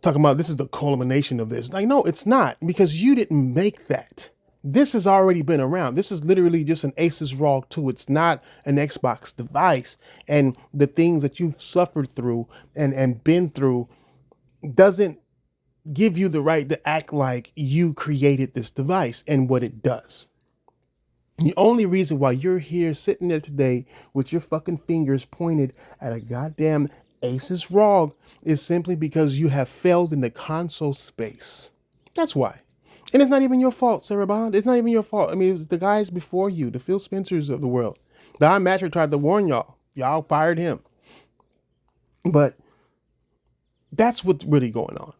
Talking about this is the culmination of this. Like, no, it's not, because you didn't make that. This has already been around. This is literally just an Asus ROG 2. It's not an Xbox device. And the things that you've suffered through and been through doesn't give you the right to act like you created this device and what it does. The only reason why you're here sitting there today with your fucking fingers pointed at a goddamn Asus ROG is simply because you have failed in the console space. That's why. And it's not even your fault, Sarah Bond. It's not even your fault. I mean, it was the guys before you, the Phil Spencers of the world. Don Matcher tried to warn y'all. Y'all fired him. But that's what's really going on.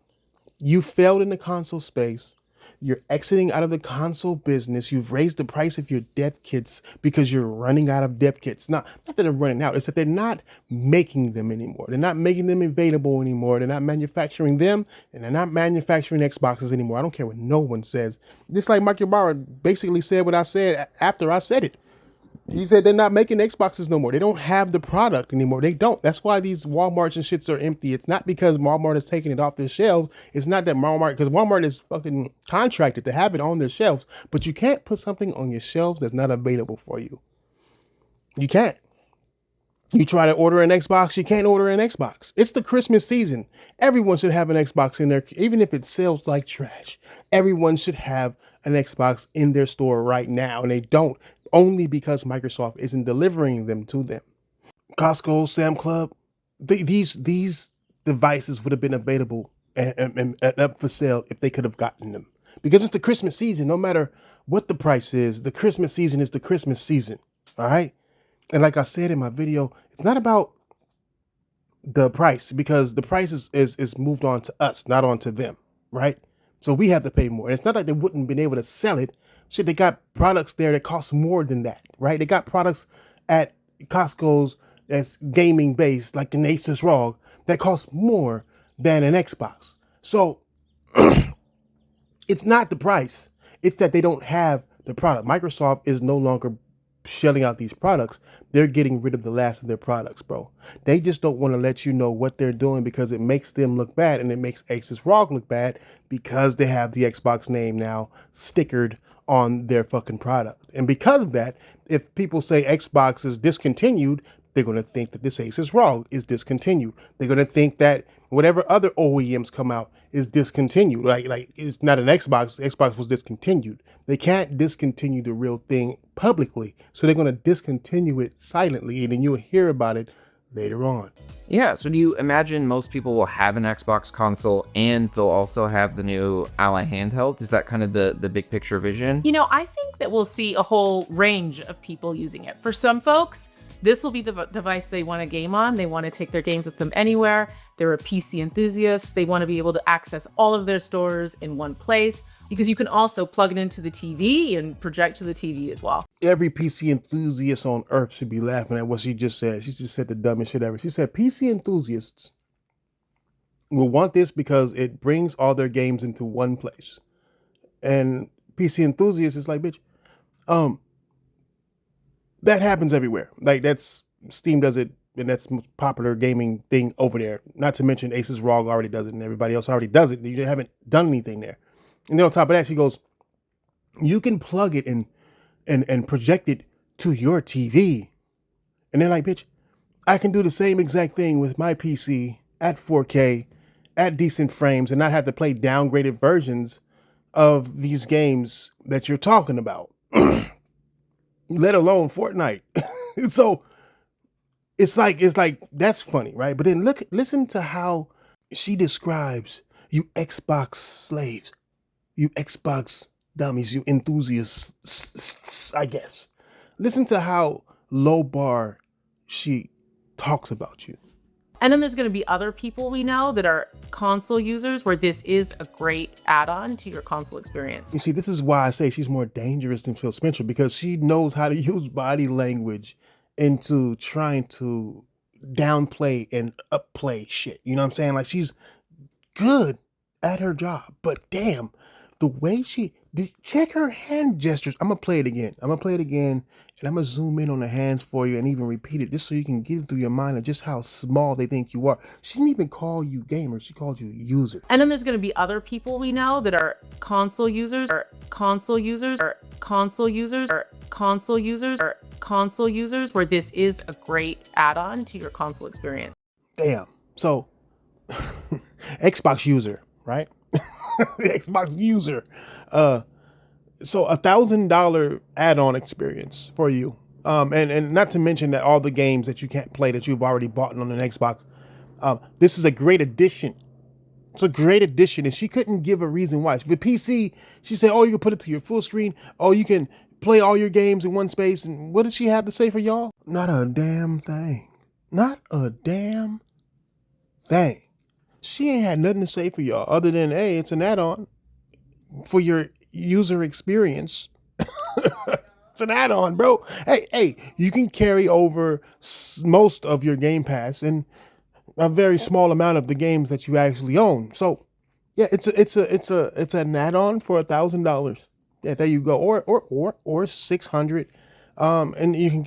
You failed in the console space. You're exiting out of the console business. You've raised the price of your dev kits because you're running out of dev kits. Not that they're running out. It's that they're not making them anymore. They're not making them available anymore. They're not manufacturing them, and they're not manufacturing Xboxes anymore. I don't care what no one says. Just like Mike Ybarra basically said what I said after I said it. He said they're not making Xboxes no more. They don't have the product anymore. They don't. That's why these Walmarts and shits are empty. It's not because Walmart is taking it off their shelves. It's not that because Walmart is fucking contracted to have it on their shelves. But you can't put something on your shelves that's not available for you. You can't. You try to order an Xbox, you can't order an Xbox. It's the Christmas season. Everyone should have an Xbox in there, even if it sells like trash. Everyone should have an Xbox in their store right now, and they don't. Only because Microsoft isn't delivering them to them. Costco, Sam Club, these devices would have been available and up for sale if they could have gotten them. Because it's the Christmas season. No matter what the price is, the Christmas season is the Christmas season. All right? And like I said in my video, it's not about the price, because the price is moved on to us, not on to them. Right? So we have to pay more. And it's not like they wouldn't have been able to sell it. Shit, they got products there that cost more than that, right? They got products at Costco's that's gaming based, like an Asus ROG, that costs more than an Xbox. So it's not the price. It's that they don't have the product. Microsoft is no longer shelling out these products. They're getting rid of the last of their products, bro. They just don't want to let you know what they're doing because it makes them look bad, and it makes Asus ROG look bad because they have the Xbox name now stickered on their fucking product. And because of that, if people say Xbox is discontinued, they're going to think that this Asus ROG is discontinued. They're going to think that whatever other OEMs come out is discontinued. Like it's not an Xbox. Xbox was discontinued. They can't discontinue the real thing publicly, so they're going to discontinue it silently, and then you'll hear about it later on. Yeah, so do you imagine most people will have an Xbox console and they'll also have the new Ally handheld? Is that kind of the big picture vision? You know, I think that we'll see a whole range of people using it. For some folks, this will be the device they want to game on. They want to take their games with them anywhere. They're a PC enthusiast. They want to be able to access all of their stores in one place, because you can also plug it into the TV and project to the TV as well. Every PC enthusiast on earth should be laughing at what she just said. She just said the dumbest shit ever. She said PC enthusiasts will want this because it brings all their games into one place. And PC enthusiasts is like, bitch, that happens everywhere. Like, that's Steam does it, and that's the most popular gaming thing over there. Not to mention Asus ROG already does it, and everybody else already does it. You haven't done anything there. And then on top of that, she goes, you can plug it and project it to your TV. And they're like, bitch, I can do the same exact thing with my PC at 4K, at decent frames, and not have to play downgraded versions of these games that you're talking about, let alone Fortnite. So it's like that's funny, right? But then listen to how she describes you Xbox slaves, you Xbox dummies, you enthusiasts, I guess. Listen to how low bar she talks about you. And then there's going to be other people we know that are console users where this is a great add-on to your console experience. You see, this is why I say she's more dangerous than Phil Spencer, because she knows how to use body language into trying to downplay and upplay shit. You know what I'm saying? Like, she's good at her job, but damn, the way check her hand gestures. I'm gonna play it again, and I'm gonna zoom in on the hands for you and even repeat it just so you can get it through your mind of just how small they think you are. She didn't even call you gamers, she called you user. And then there's going to be other people we know that are console users or console users or console users or console users or console users where this is a great add-on to your console experience. Damn. So Xbox user, right? Xbox user. So $1,000 add-on experience for you. And not to mention that all the games that you can't play that you've already bought on an Xbox. This is a great addition. It's a great addition. And she couldn't give a reason why. With PC, she said, oh, you can put it to your full screen. Oh, you can play all your games in one space. And what did she have to say for y'all? Not a damn thing. Not a damn thing. She ain't had nothing to say for y'all other than, hey, it's an add-on for your user experience. It's an add-on, bro. Hey, you can carry over most of your Game Pass and a very small amount of the games that you actually own. So, yeah, it's an add-on for $1,000. Yeah, there you go, or 600. And you can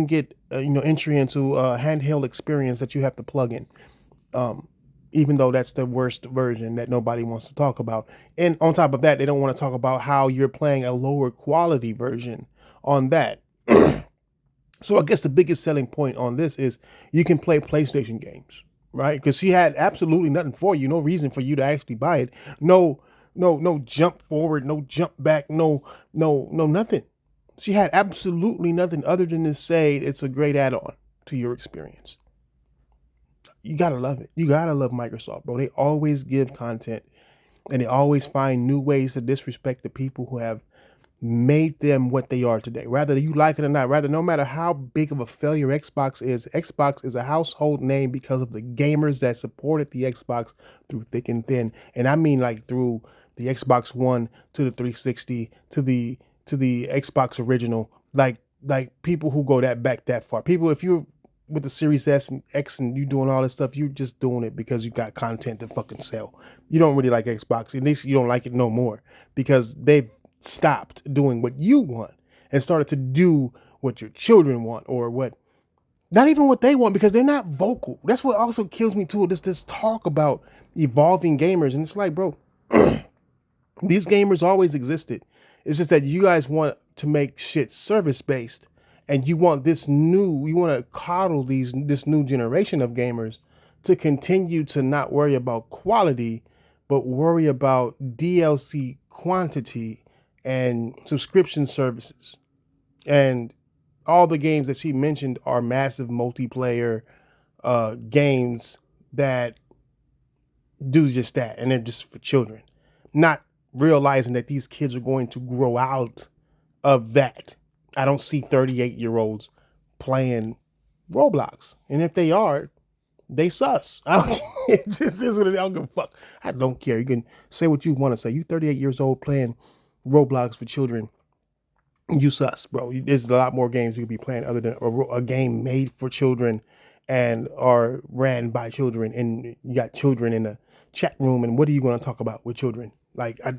get entry into a handheld experience that you have to plug in. Even though that's the worst version that nobody wants to talk about. And on top of that, they don't want to talk about how you're playing a lower quality version on that. So I guess the biggest selling point on this is you can play PlayStation games, right? Because she had absolutely nothing for you, no reason for you to actually buy it. No jump forward, no jump back, no nothing. She had absolutely nothing other than to say it's a great add-on to your experience. You gotta love it. You gotta love Microsoft, bro. They always give content and they always find new ways to disrespect the people who have made them what they are today. Rather you like it or not, no matter how big of a failure Xbox is a household name because of the gamers that supported the Xbox through thick and thin. And I mean like through the Xbox One to the 360 to the Xbox original, like people who go back that far. People, if you're with the Series S and X and you doing all this stuff, you're just doing it because you got content to fucking sell. You don't really like Xbox. At least you don't like it no more because they've stopped doing what you want and started to do what your children want, or what, not even what they want, because they're not vocal. That's what also kills me too. This talk about evolving gamers. And it's like, bro, these gamers always existed. It's just that you guys want to make shit service based, and you want you want to coddle this new generation of gamers to continue to not worry about quality, but worry about DLC quantity and subscription services. And all the games that she mentioned are massive multiplayer games that do just that, and they're just for children, not realizing that these kids are going to grow out of that. I don't see 38-year-olds playing Roblox, and if they are, they sus. It just is what it is. I don't give a fuck. I don't care. You can say what you want to say. You 38 years old playing Roblox for children, you sus, bro. There's a lot more games you could be playing other than a game made for children and are ran by children, and you got children in the chat room, and what are you going to talk about with children? Like, I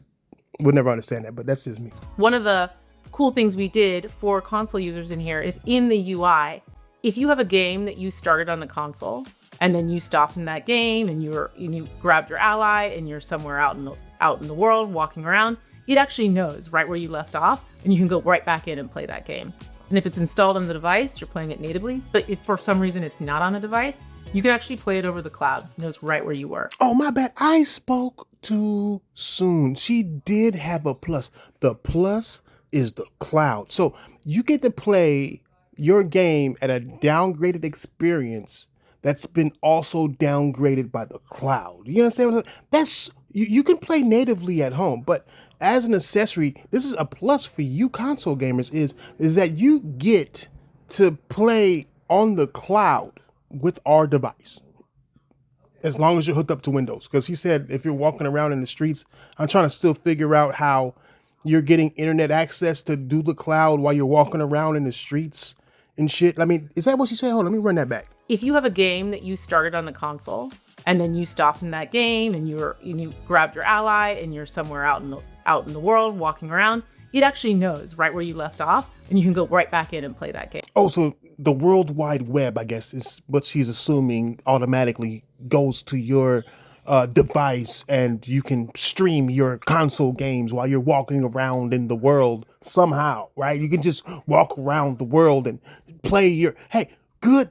would never understand that, but that's just me. One of the cool things we did for console users in here is in the UI, if you have a game that you started on the console and then you stopped in that game and you grabbed your ally and you're somewhere out in the world walking around, it actually knows right where you left off, and you can go right back in and play that game. And if it's installed on the device, you're playing it natively. But if for some reason it's not on a device, you can actually play it over the cloud. It knows right where you were. Oh, my bad. I spoke too soon. She did have a plus. The plus is the cloud. So you get to play your game at a downgraded experience that's been also downgraded by the cloud. You understand what I'm saying? That's, you can play natively at home, but as an accessory, this is a plus for you console gamers, is that you get to play on the cloud with our device, as long as you're hooked up to Windows. Because he said if you're walking around in the streets, I'm trying to still figure out how you're getting internet access to do the cloud while you're walking around in the streets and shit. I mean, is that what she said? Hold on, let me run that back. If you have a game that you started on the console and then you stopped in that game and you grabbed your ally and you're somewhere out in the world walking around, it actually knows right where you left off, and you can go right back in and play that game. Oh, so the World Wide Web, I guess, is what she's assuming automatically goes to your device, and you can stream your console games while you're walking around in the world somehow, right? You can just walk around the world and play your, hey, good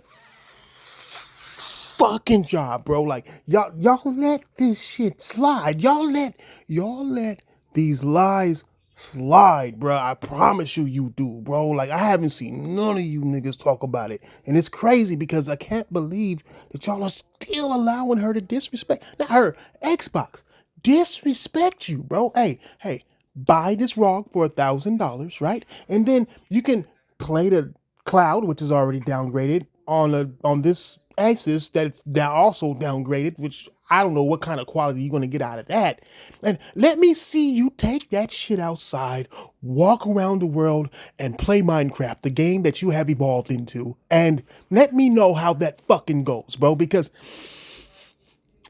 fucking job, bro. Like, y'all let this shit slide. Y'all let these lies slide, bro. I promise you do, bro. Like, I haven't seen none of you niggas talk about it. And it's crazy because I can't believe that y'all are still allowing her to disrespect, not her, Xbox, disrespect you, bro. Hey, buy this ROG for $1,000, right? And then you can play the cloud, which is already downgraded, on this Asus that also downgraded, which I don't know what kind of quality you're going to get out of that. And let me see you take that shit outside, walk around the world, and play Minecraft, the game that you have evolved into. And let me know how that fucking goes, bro. Because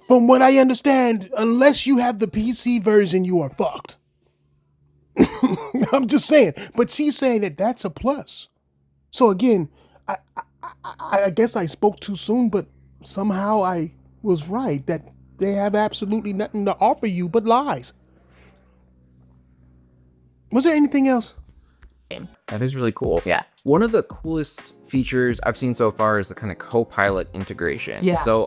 from what I understand, unless you have the PC version, you are fucked. I'm just saying. But she's saying that that's a plus. So again, I guess I spoke too soon, but somehow I was right that they have absolutely nothing to offer you but lies. Was there anything else? That is really cool. Yeah. One of the coolest features I've seen so far is the kind of co-pilot integration. Yeah. So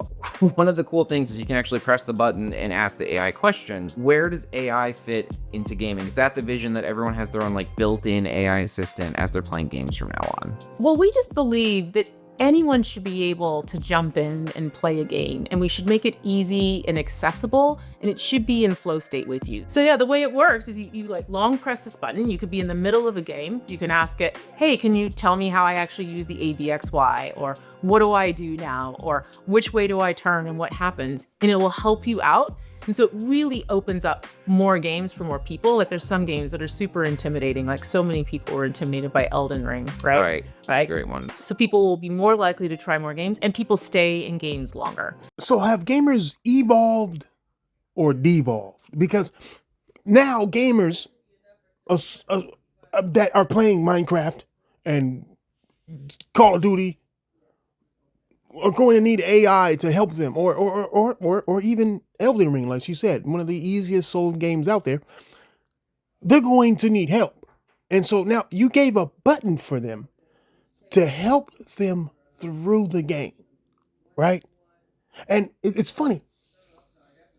one of the cool things is you can actually press the button and ask the AI questions. Where does AI fit into gaming? Is that the vision that everyone has their own like built-in AI assistant as they're playing games from now on? Well, we just believe that anyone should be able to jump in and play a game, and we should make it easy and accessible, and it should be in flow state with you. So yeah, the way it works is you like long press this button. You could be in the middle of a game. You can ask it, hey, can you tell me how I actually use the ABXY, or what do I do now, or which way do I turn and what happens? And it will help you out. And so it really opens up more games for more people. Like there's some games that are super intimidating. Like so many people were intimidated by Elden Ring, right? Right. That's a great one. So people will be more likely to try more games, and people stay in games longer. So have gamers evolved or devolved? Because now gamers that are playing Minecraft and Call of Duty are going to need AI to help them, or even Elden Ring, like she said, one of the easiest sold games out there. They're going to need help, and so now you gave a button for them to help them through the game, right? And it's funny.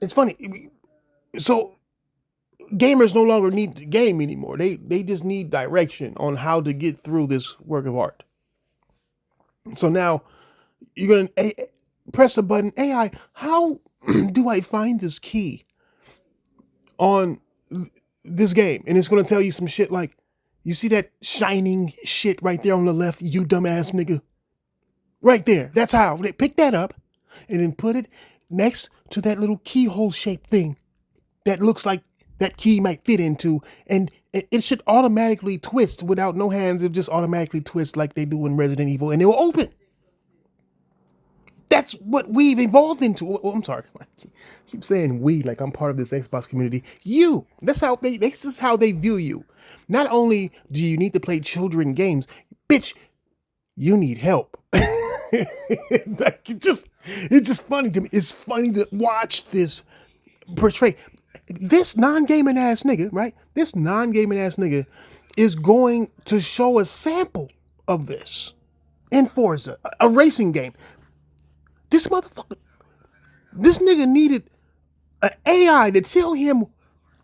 It's funny. So gamers no longer need to game anymore. They just need direction on how to get through this work of art. So now you're gonna press a button. AI, how do I find this key on this game? And it's gonna tell you some shit like, you see that shining shit right there on the left, you dumbass nigga? Right there. That's how. They pick that up and then put it next to that little keyhole shaped thing that looks like that key might fit into, and it should automatically twist without no hands. It just automatically twists like they do in Resident Evil, and it will open. That's what we've evolved into. Oh, I'm sorry. I keep saying we like I'm part of this Xbox community. You. This is how they view you. Not only do you need to play children games, bitch, you need help. Like it's just funny to me. It's funny to watch this portray. This non-gaming ass nigga, right? This non-gaming ass nigga is going to show a sample of this in Forza, a racing game. This motherfucker, this nigga needed an AI to tell him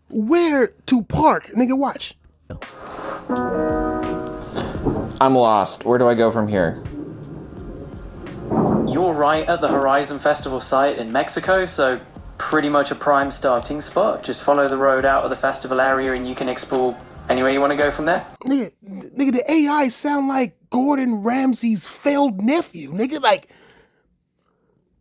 where to park. Nigga, watch. I'm lost. Where do I go from here? You're right at the Horizon Festival site in Mexico, so pretty much a prime starting spot. Just follow the road out of the festival area and you can explore anywhere you want to go from there. Nigga, the AI sound like Gordon Ramsay's failed nephew. Nigga, like,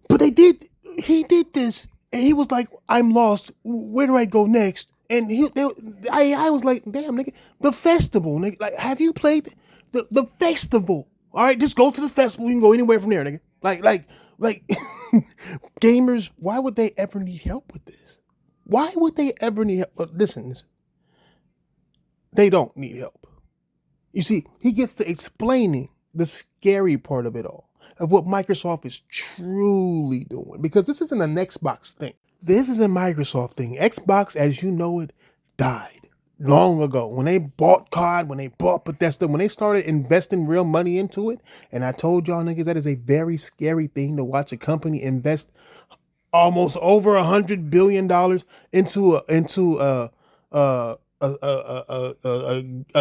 but he did this, and he was like, I'm lost. Where do I go next? And the AI was like, damn, nigga, the festival, nigga. Like, have you played the festival? All right, just go to the festival. You can go anywhere from there, nigga. Like, gamers, why would they ever need help with this? Why would they ever need help? Listen, they don't need help. You see, he gets to explaining the scary part of it all, of what Microsoft is truly doing, because this isn't an Xbox thing. This is a Microsoft thing. Xbox, as you know it, died long ago. When they bought COD, when they bought Bethesda, when they started investing real money into it, and I told y'all niggas that is a very scary thing to watch a company invest almost over $100 billion into a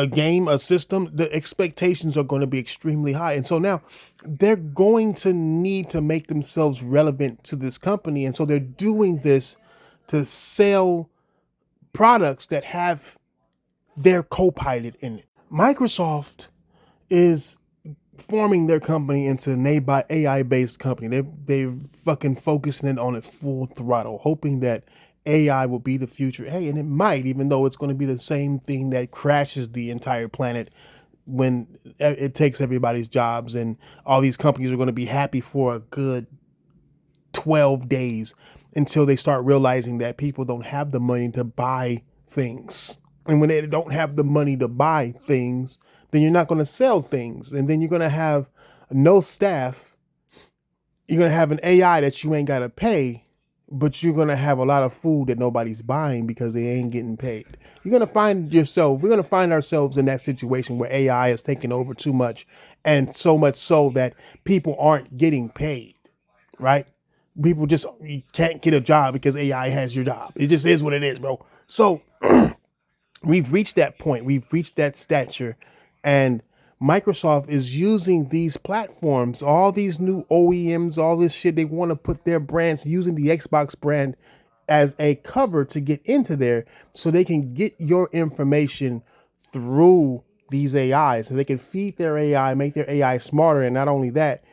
game, a system. The expectations are going to be extremely high, and so now they're going to need to make themselves relevant to this company, and so they're doing this to sell products that have their co-pilot in it. Microsoft is forming their company into an AI-based company. They're fucking focusing it on it full throttle, hoping that AI will be the future. Hey, and it might, even though it's going to be the same thing that crashes the entire planet when it takes everybody's jobs, and all these companies are going to be happy for a good 12 days until they start realizing that people don't have the money to buy things. And when they don't have the money to buy things, then you're not going to sell things. And then you're going to have no staff. You're going to have an AI that you ain't got to pay, but you're going to have a lot of food that nobody's buying because they ain't getting paid. We're going to find ourselves in that situation where AI is taking over too much, and so much so that people aren't getting paid, right? People you can't get a job because AI has your job. It just is what it is, bro. So we've reached that point. We've reached that stature, and Microsoft is using these platforms, all these new OEMs, all this shit. They want to put their brands, using the Xbox brand as a cover to get into there, so they can get your information through these AIs, so they can feed their AI, make their AI smarter. And not only that,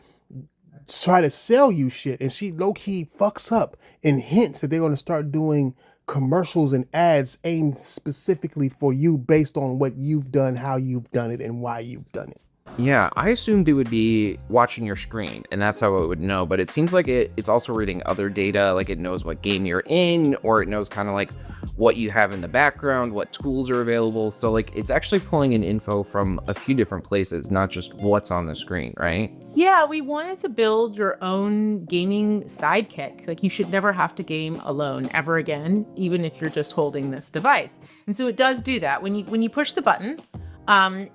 try to sell you shit, and she low-key fucks up and hints that they're going to start doing commercials and ads aimed specifically for you based on what you've done, how you've done it, and why you've done it. Yeah, I assumed it would be watching your screen, and that's how it would know, but it seems like it's also reading other data, like it knows what game you're in, or it knows kind of like what you have in the background, what tools are available. So like it's actually pulling in info from a few different places, not just what's on the screen, right? Yeah, we wanted to build your own gaming sidekick. Like, you should never have to game alone ever again, even if you're just holding this device. And so it does do that. When you push the button,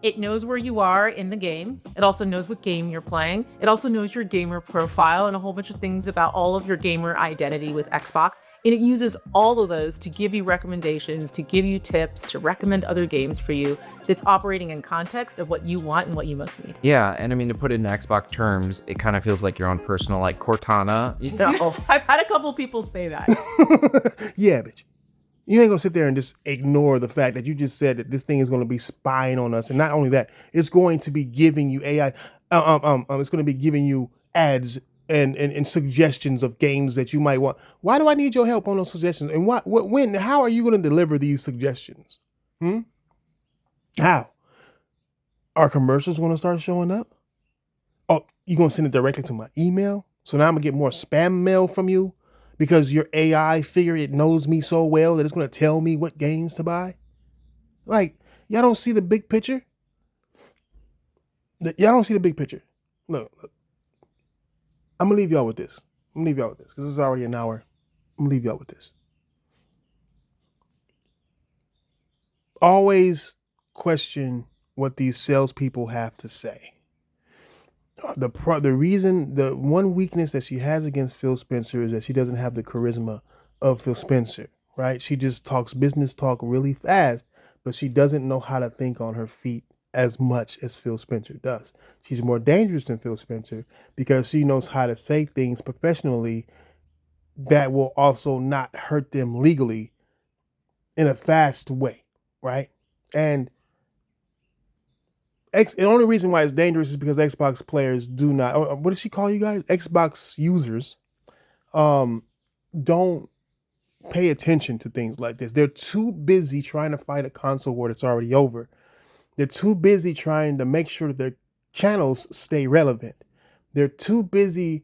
it knows where you are in the game. It also knows what game you're playing. It also knows your gamer profile and a whole bunch of things about all of your gamer identity with Xbox. And it uses all of those to give you recommendations, to give you tips, to recommend other games for you that's operating in context of what you want and what you most need. Yeah, and I mean, to put it in Xbox terms, it kind of feels like your own personal like Cortana. You know? I've had a couple people say that. Yeah, bitch. You ain't gonna sit there and just ignore the fact that you just said that this thing is gonna be spying on us, and not only that, it's going to be giving you AI. It's gonna be giving you ads and suggestions of games that you might want. Why do I need your help on those suggestions? And how are you gonna deliver these suggestions? How? Are commercials gonna start showing up? Oh, you gonna send it directly to my email? So now I'm gonna get more spam mail from you? Because your AI figure it knows me so well that it's going to tell me what games to buy? Like, y'all don't see the big picture? Y'all don't see the big picture. Look. I'm going to leave y'all with this. Because this is already an hour. I'm going to leave y'all with this. Always question what these salespeople have to say. The one weakness that she has against Phil Spencer is that she doesn't have the charisma of Phil Spencer, right? She just talks business talk really fast, but she doesn't know how to think on her feet as much as Phil Spencer does. She's more dangerous than Phil Spencer because she knows how to say things professionally that will also not hurt them legally in a fast way, right? And the only reason why it's dangerous is because Xbox players do not, or what does she call you guys? Xbox users don't pay attention to things like this. They're too busy trying to fight a console war that's already over. They're too busy trying to make sure that their channels stay relevant. They're too busy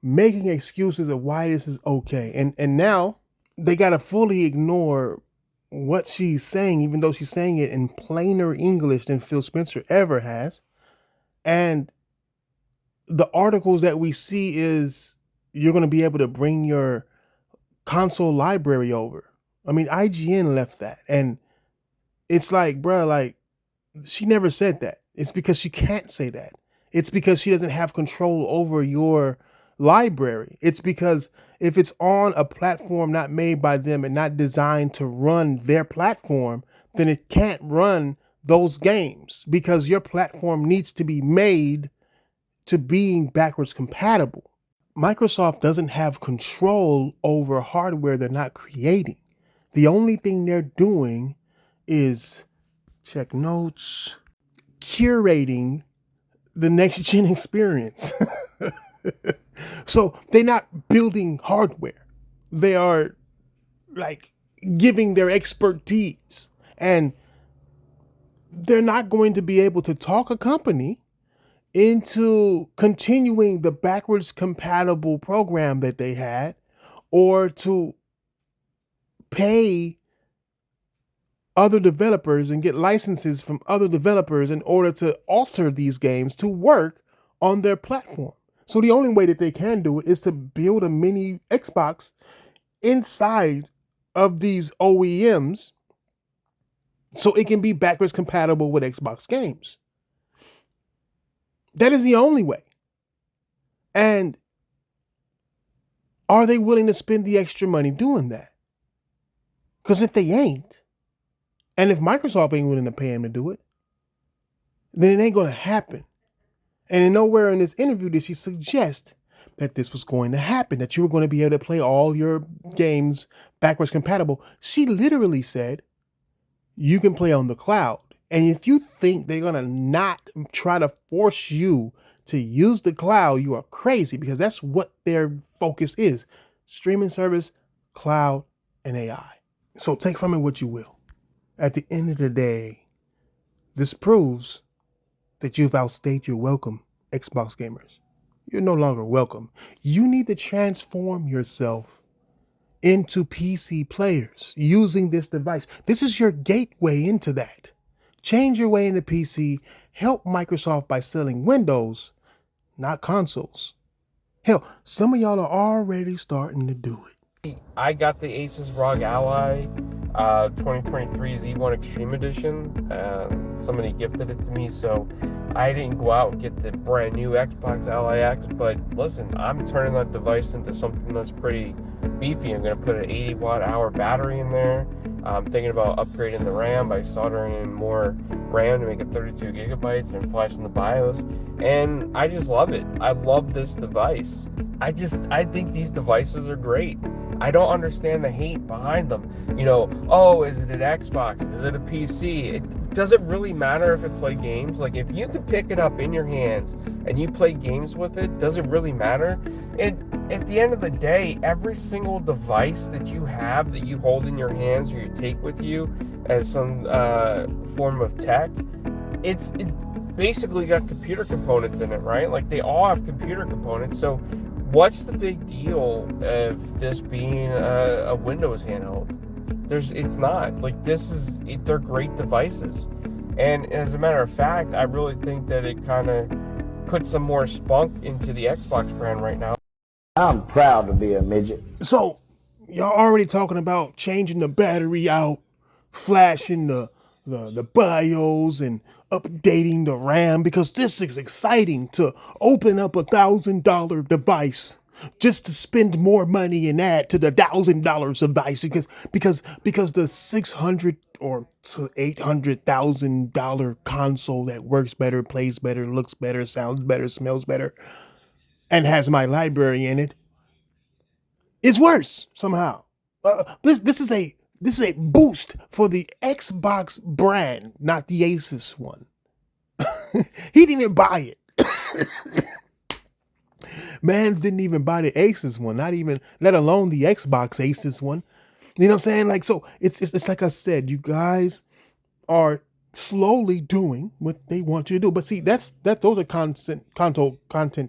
making excuses of why this is okay. And now they got to fully ignore what she's saying, even though she's saying it in plainer English than Phil Spencer ever has. And the articles that we see is you're going to be able to bring your console library over. I mean, IGN left that. And it's like, bruh, like, she never said that. It's because she can't say that. It's because she doesn't have control over your library. It's because if it's on a platform not made by them and not designed to run their platform, then it can't run those games because your platform needs to be made to being backwards compatible. Microsoft doesn't have control over hardware they're not creating. The only thing they're doing is, check notes, curating the next gen experience. So they're not building hardware. They are like giving their expertise, and they're not going to be able to talk a company into continuing the backwards compatible program that they had, or to pay other developers and get licenses from other developers in order to alter these games to work on their platform. So the only way that they can do it is to build a mini Xbox inside of these OEMs so it can be backwards compatible with Xbox games. That is the only way. And are they willing to spend the extra money doing that? Because if they ain't, and if Microsoft ain't willing to pay them to do it, then it ain't going to happen. And nowhere in this interview did she suggest that this was going to happen, that you were going to be able to play all your games backwards compatible. She literally said, you can play on the cloud. And if you think they're going to not try to force you to use the cloud, you are crazy, because that's what their focus is. Streaming service, cloud, and AI. So take from it what you will. At the end of the day, this proves that you've outstayed your welcome, Xbox gamers. You're no longer welcome. You need to transform yourself into PC players using this device. This is your gateway into that. Change your way into PC. Help Microsoft by selling Windows, not consoles. Hell, some of y'all are already starting to do it. I got the Asus ROG Ally 2023 Z1 Extreme Edition. Somebody gifted it to me, so I didn't go out and get the brand new Xbox Ally X. But listen, I'm turning that device into something that's pretty beefy. I'm going to put an 80 watt hour battery in there. I'm thinking about upgrading the RAM by soldering in more RAM to make it 32 gigabytes and flashing the BIOS. And I just love it. I love this device. I think these devices are great. I don't understand the hate behind them. You know, oh, is it an Xbox? Is it a PC? Does it really matter if it play games? Like, if you could pick it up in your hands and you play games with it, does it really matter? At the end of the day, every single device that you have, that you hold in your hands or you take with you as some form of tech, it basically got computer components in it, right? Like, they all have computer components. So what's the big deal of this being a Windows handheld? It's not. Like, they're great devices. And as a matter of fact, I really think that it kind of puts some more spunk into the Xbox brand right now. I'm proud to be a midget. So, y'all already talking about changing the battery out, flashing the BIOS, and updating the RAM, because this is exciting to open up $1,000 device just to spend more money and add to the $1,000 device, because the $600 or to $800,000 console that works better, plays better, looks better, sounds better, smells better, and has my library in it is worse somehow. This is a boost for the Xbox brand, not the Asus one. He didn't even buy it. Mans didn't even buy the Asus one, let alone the Xbox Asus one. You know what I'm saying? Like, so it's like I said, you guys are slowly doing what they want you to do. But see, those are content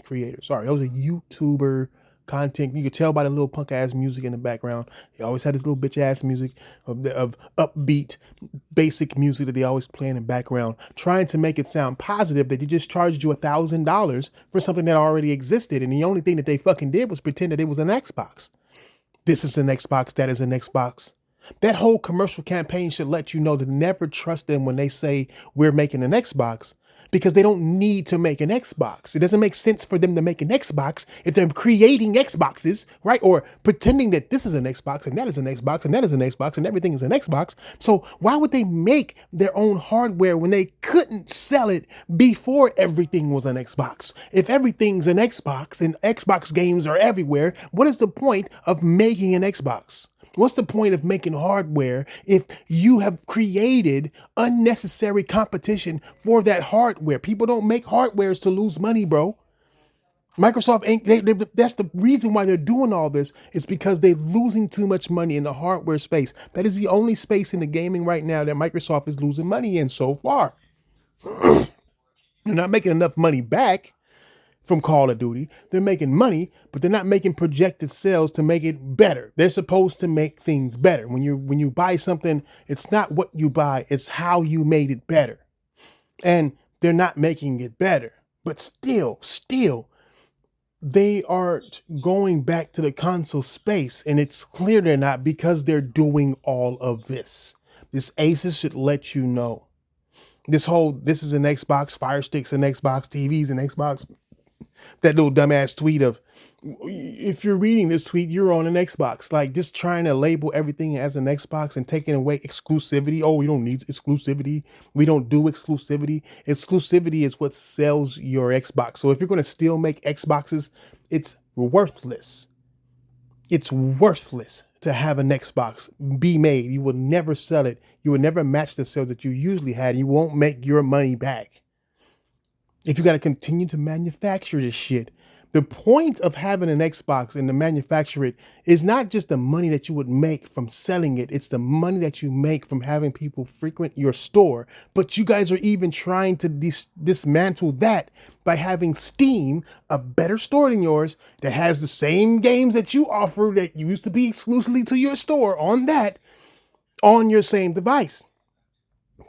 creators. Sorry, those are YouTuber content. You could tell by the little punk ass music in the background. They always had this little bitch ass music of upbeat, basic music that they always play in the background, trying to make it sound positive that they just charged you $1,000 for something that already existed. And the only thing that they fucking did was pretend that it was an Xbox. This is an Xbox. That is an Xbox. That whole commercial campaign should let you know to never trust them when they say we're making an Xbox, because they don't need to make an Xbox. It doesn't make sense for them to make an Xbox if they're creating Xboxes, right? Or pretending that this is an Xbox and that is an Xbox and that is an Xbox and everything is an Xbox. So why would they make their own hardware when they couldn't sell it before everything was an Xbox? If everything's an Xbox and Xbox games are everywhere, what is the point of making an Xbox? What's the point of making hardware if you have created unnecessary competition for that hardware? People don't make hardwares to lose money, bro. Microsoft ain't, that's the reason why they're doing all this. It's because they're losing too much money in the hardware space. That is the only space in the gaming right now that Microsoft is losing money in so far. They're not making enough money back from Call of Duty. They're making money, but they're not making projected sales to make it better. They're supposed to make things better. When you buy something, it's not what you buy, it's how you made it better. And they're not making it better. But still, they are going back to the console space, and it's clear they're not, because they're doing all of this. This Asus should let you know. This is an Xbox, Fire Stick's an Xbox, TV's an Xbox. That little dumbass tweet of, if you're reading this tweet, you're on an Xbox. Like, just trying to label everything as an Xbox and taking away exclusivity. Oh, we don't need exclusivity. We don't do exclusivity. Exclusivity is what sells your Xbox. So if you're going to still make Xboxes, it's worthless. It's worthless to have an Xbox be made. You will never sell it. You will never match the sales that you usually had. You won't make your money back. If you got to continue to manufacture this shit, the point of having an Xbox and to manufacture it is not just the money that you would make from selling it. It's the money that you make from having people frequent your store. But you guys are even trying to dismantle that by having Steam, a better store than yours, that has the same games that you offer that used to be exclusively to your store on your same device.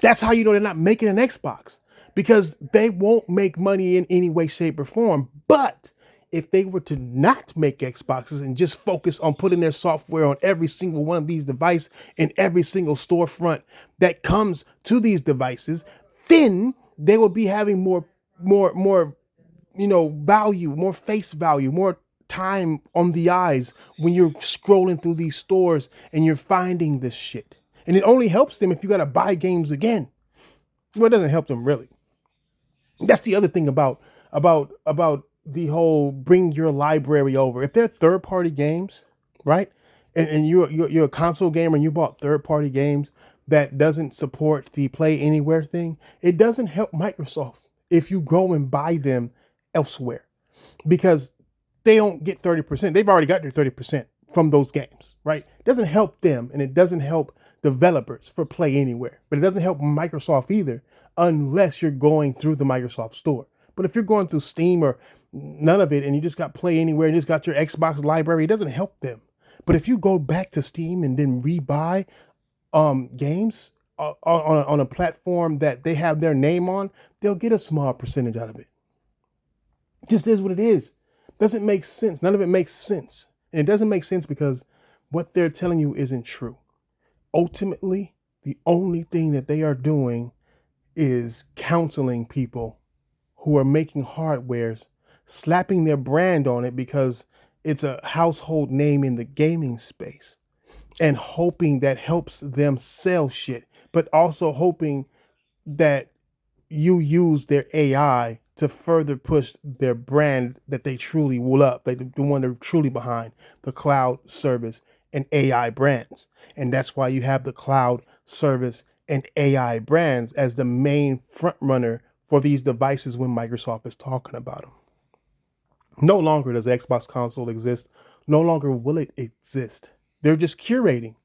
That's how you know they're not making an Xbox, because they won't make money in any way, shape, or form. But if they were to not make Xboxes and just focus on putting their software on every single one of these devices in every single storefront that comes to these devices, then they would be having more, value, more face value, more time on the eyes when you're scrolling through these stores and you're finding this shit. And it only helps them if you got to buy games again. Well, it doesn't help them really. That's the other thing about the whole bring your library over. If they're third-party games, right? And you're a console gamer and you bought third-party games that doesn't support the Play Anywhere thing, it doesn't help Microsoft if you go and buy them elsewhere, because they don't get 30%. They've already got their 30% from those games, right? It doesn't help them, and it doesn't help developers for Play Anywhere, but it doesn't help Microsoft either unless you're going through the Microsoft store. But if you're going through Steam or none of it and you just got Play Anywhere and just got your Xbox library, it doesn't help them. But if you go back to Steam and then rebuy games on a platform that they have their name on, they'll get a small percentage out of it. It just is what it is. Doesn't make sense. None of it makes sense. And it doesn't make sense because what they're telling you isn't true. Ultimately, the only thing that they are doing is counseling people who are making hardwares, slapping their brand on it because it's a household name in the gaming space, and hoping that helps them sell shit, but also hoping that you use their AI to further push their brand that they truly love, the one they're truly behind, the cloud service and AI brands. And that's why you have the cloud service and AI brands as the main front runner for these devices when Microsoft is talking about them. No longer does the Xbox console exist. No longer will it exist. They're just curating.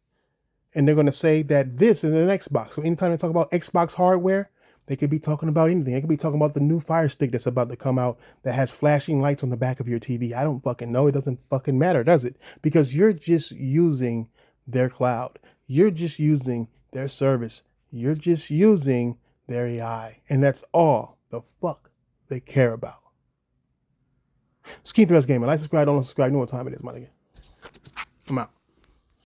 And they're going to say that this is an Xbox. So anytime they talk about Xbox hardware, they could be talking about anything. They could be talking about the new Fire Stick that's about to come out that has flashing lights on the back of your TV. I don't fucking know. It doesn't fucking matter, does it? Because you're just using their cloud. You're just using their service. You're just using their AI. And that's all the fuck they care about. It's Keith Rest Gaming. Like, subscribe, don't subscribe. You know what time it is, my nigga. I'm out.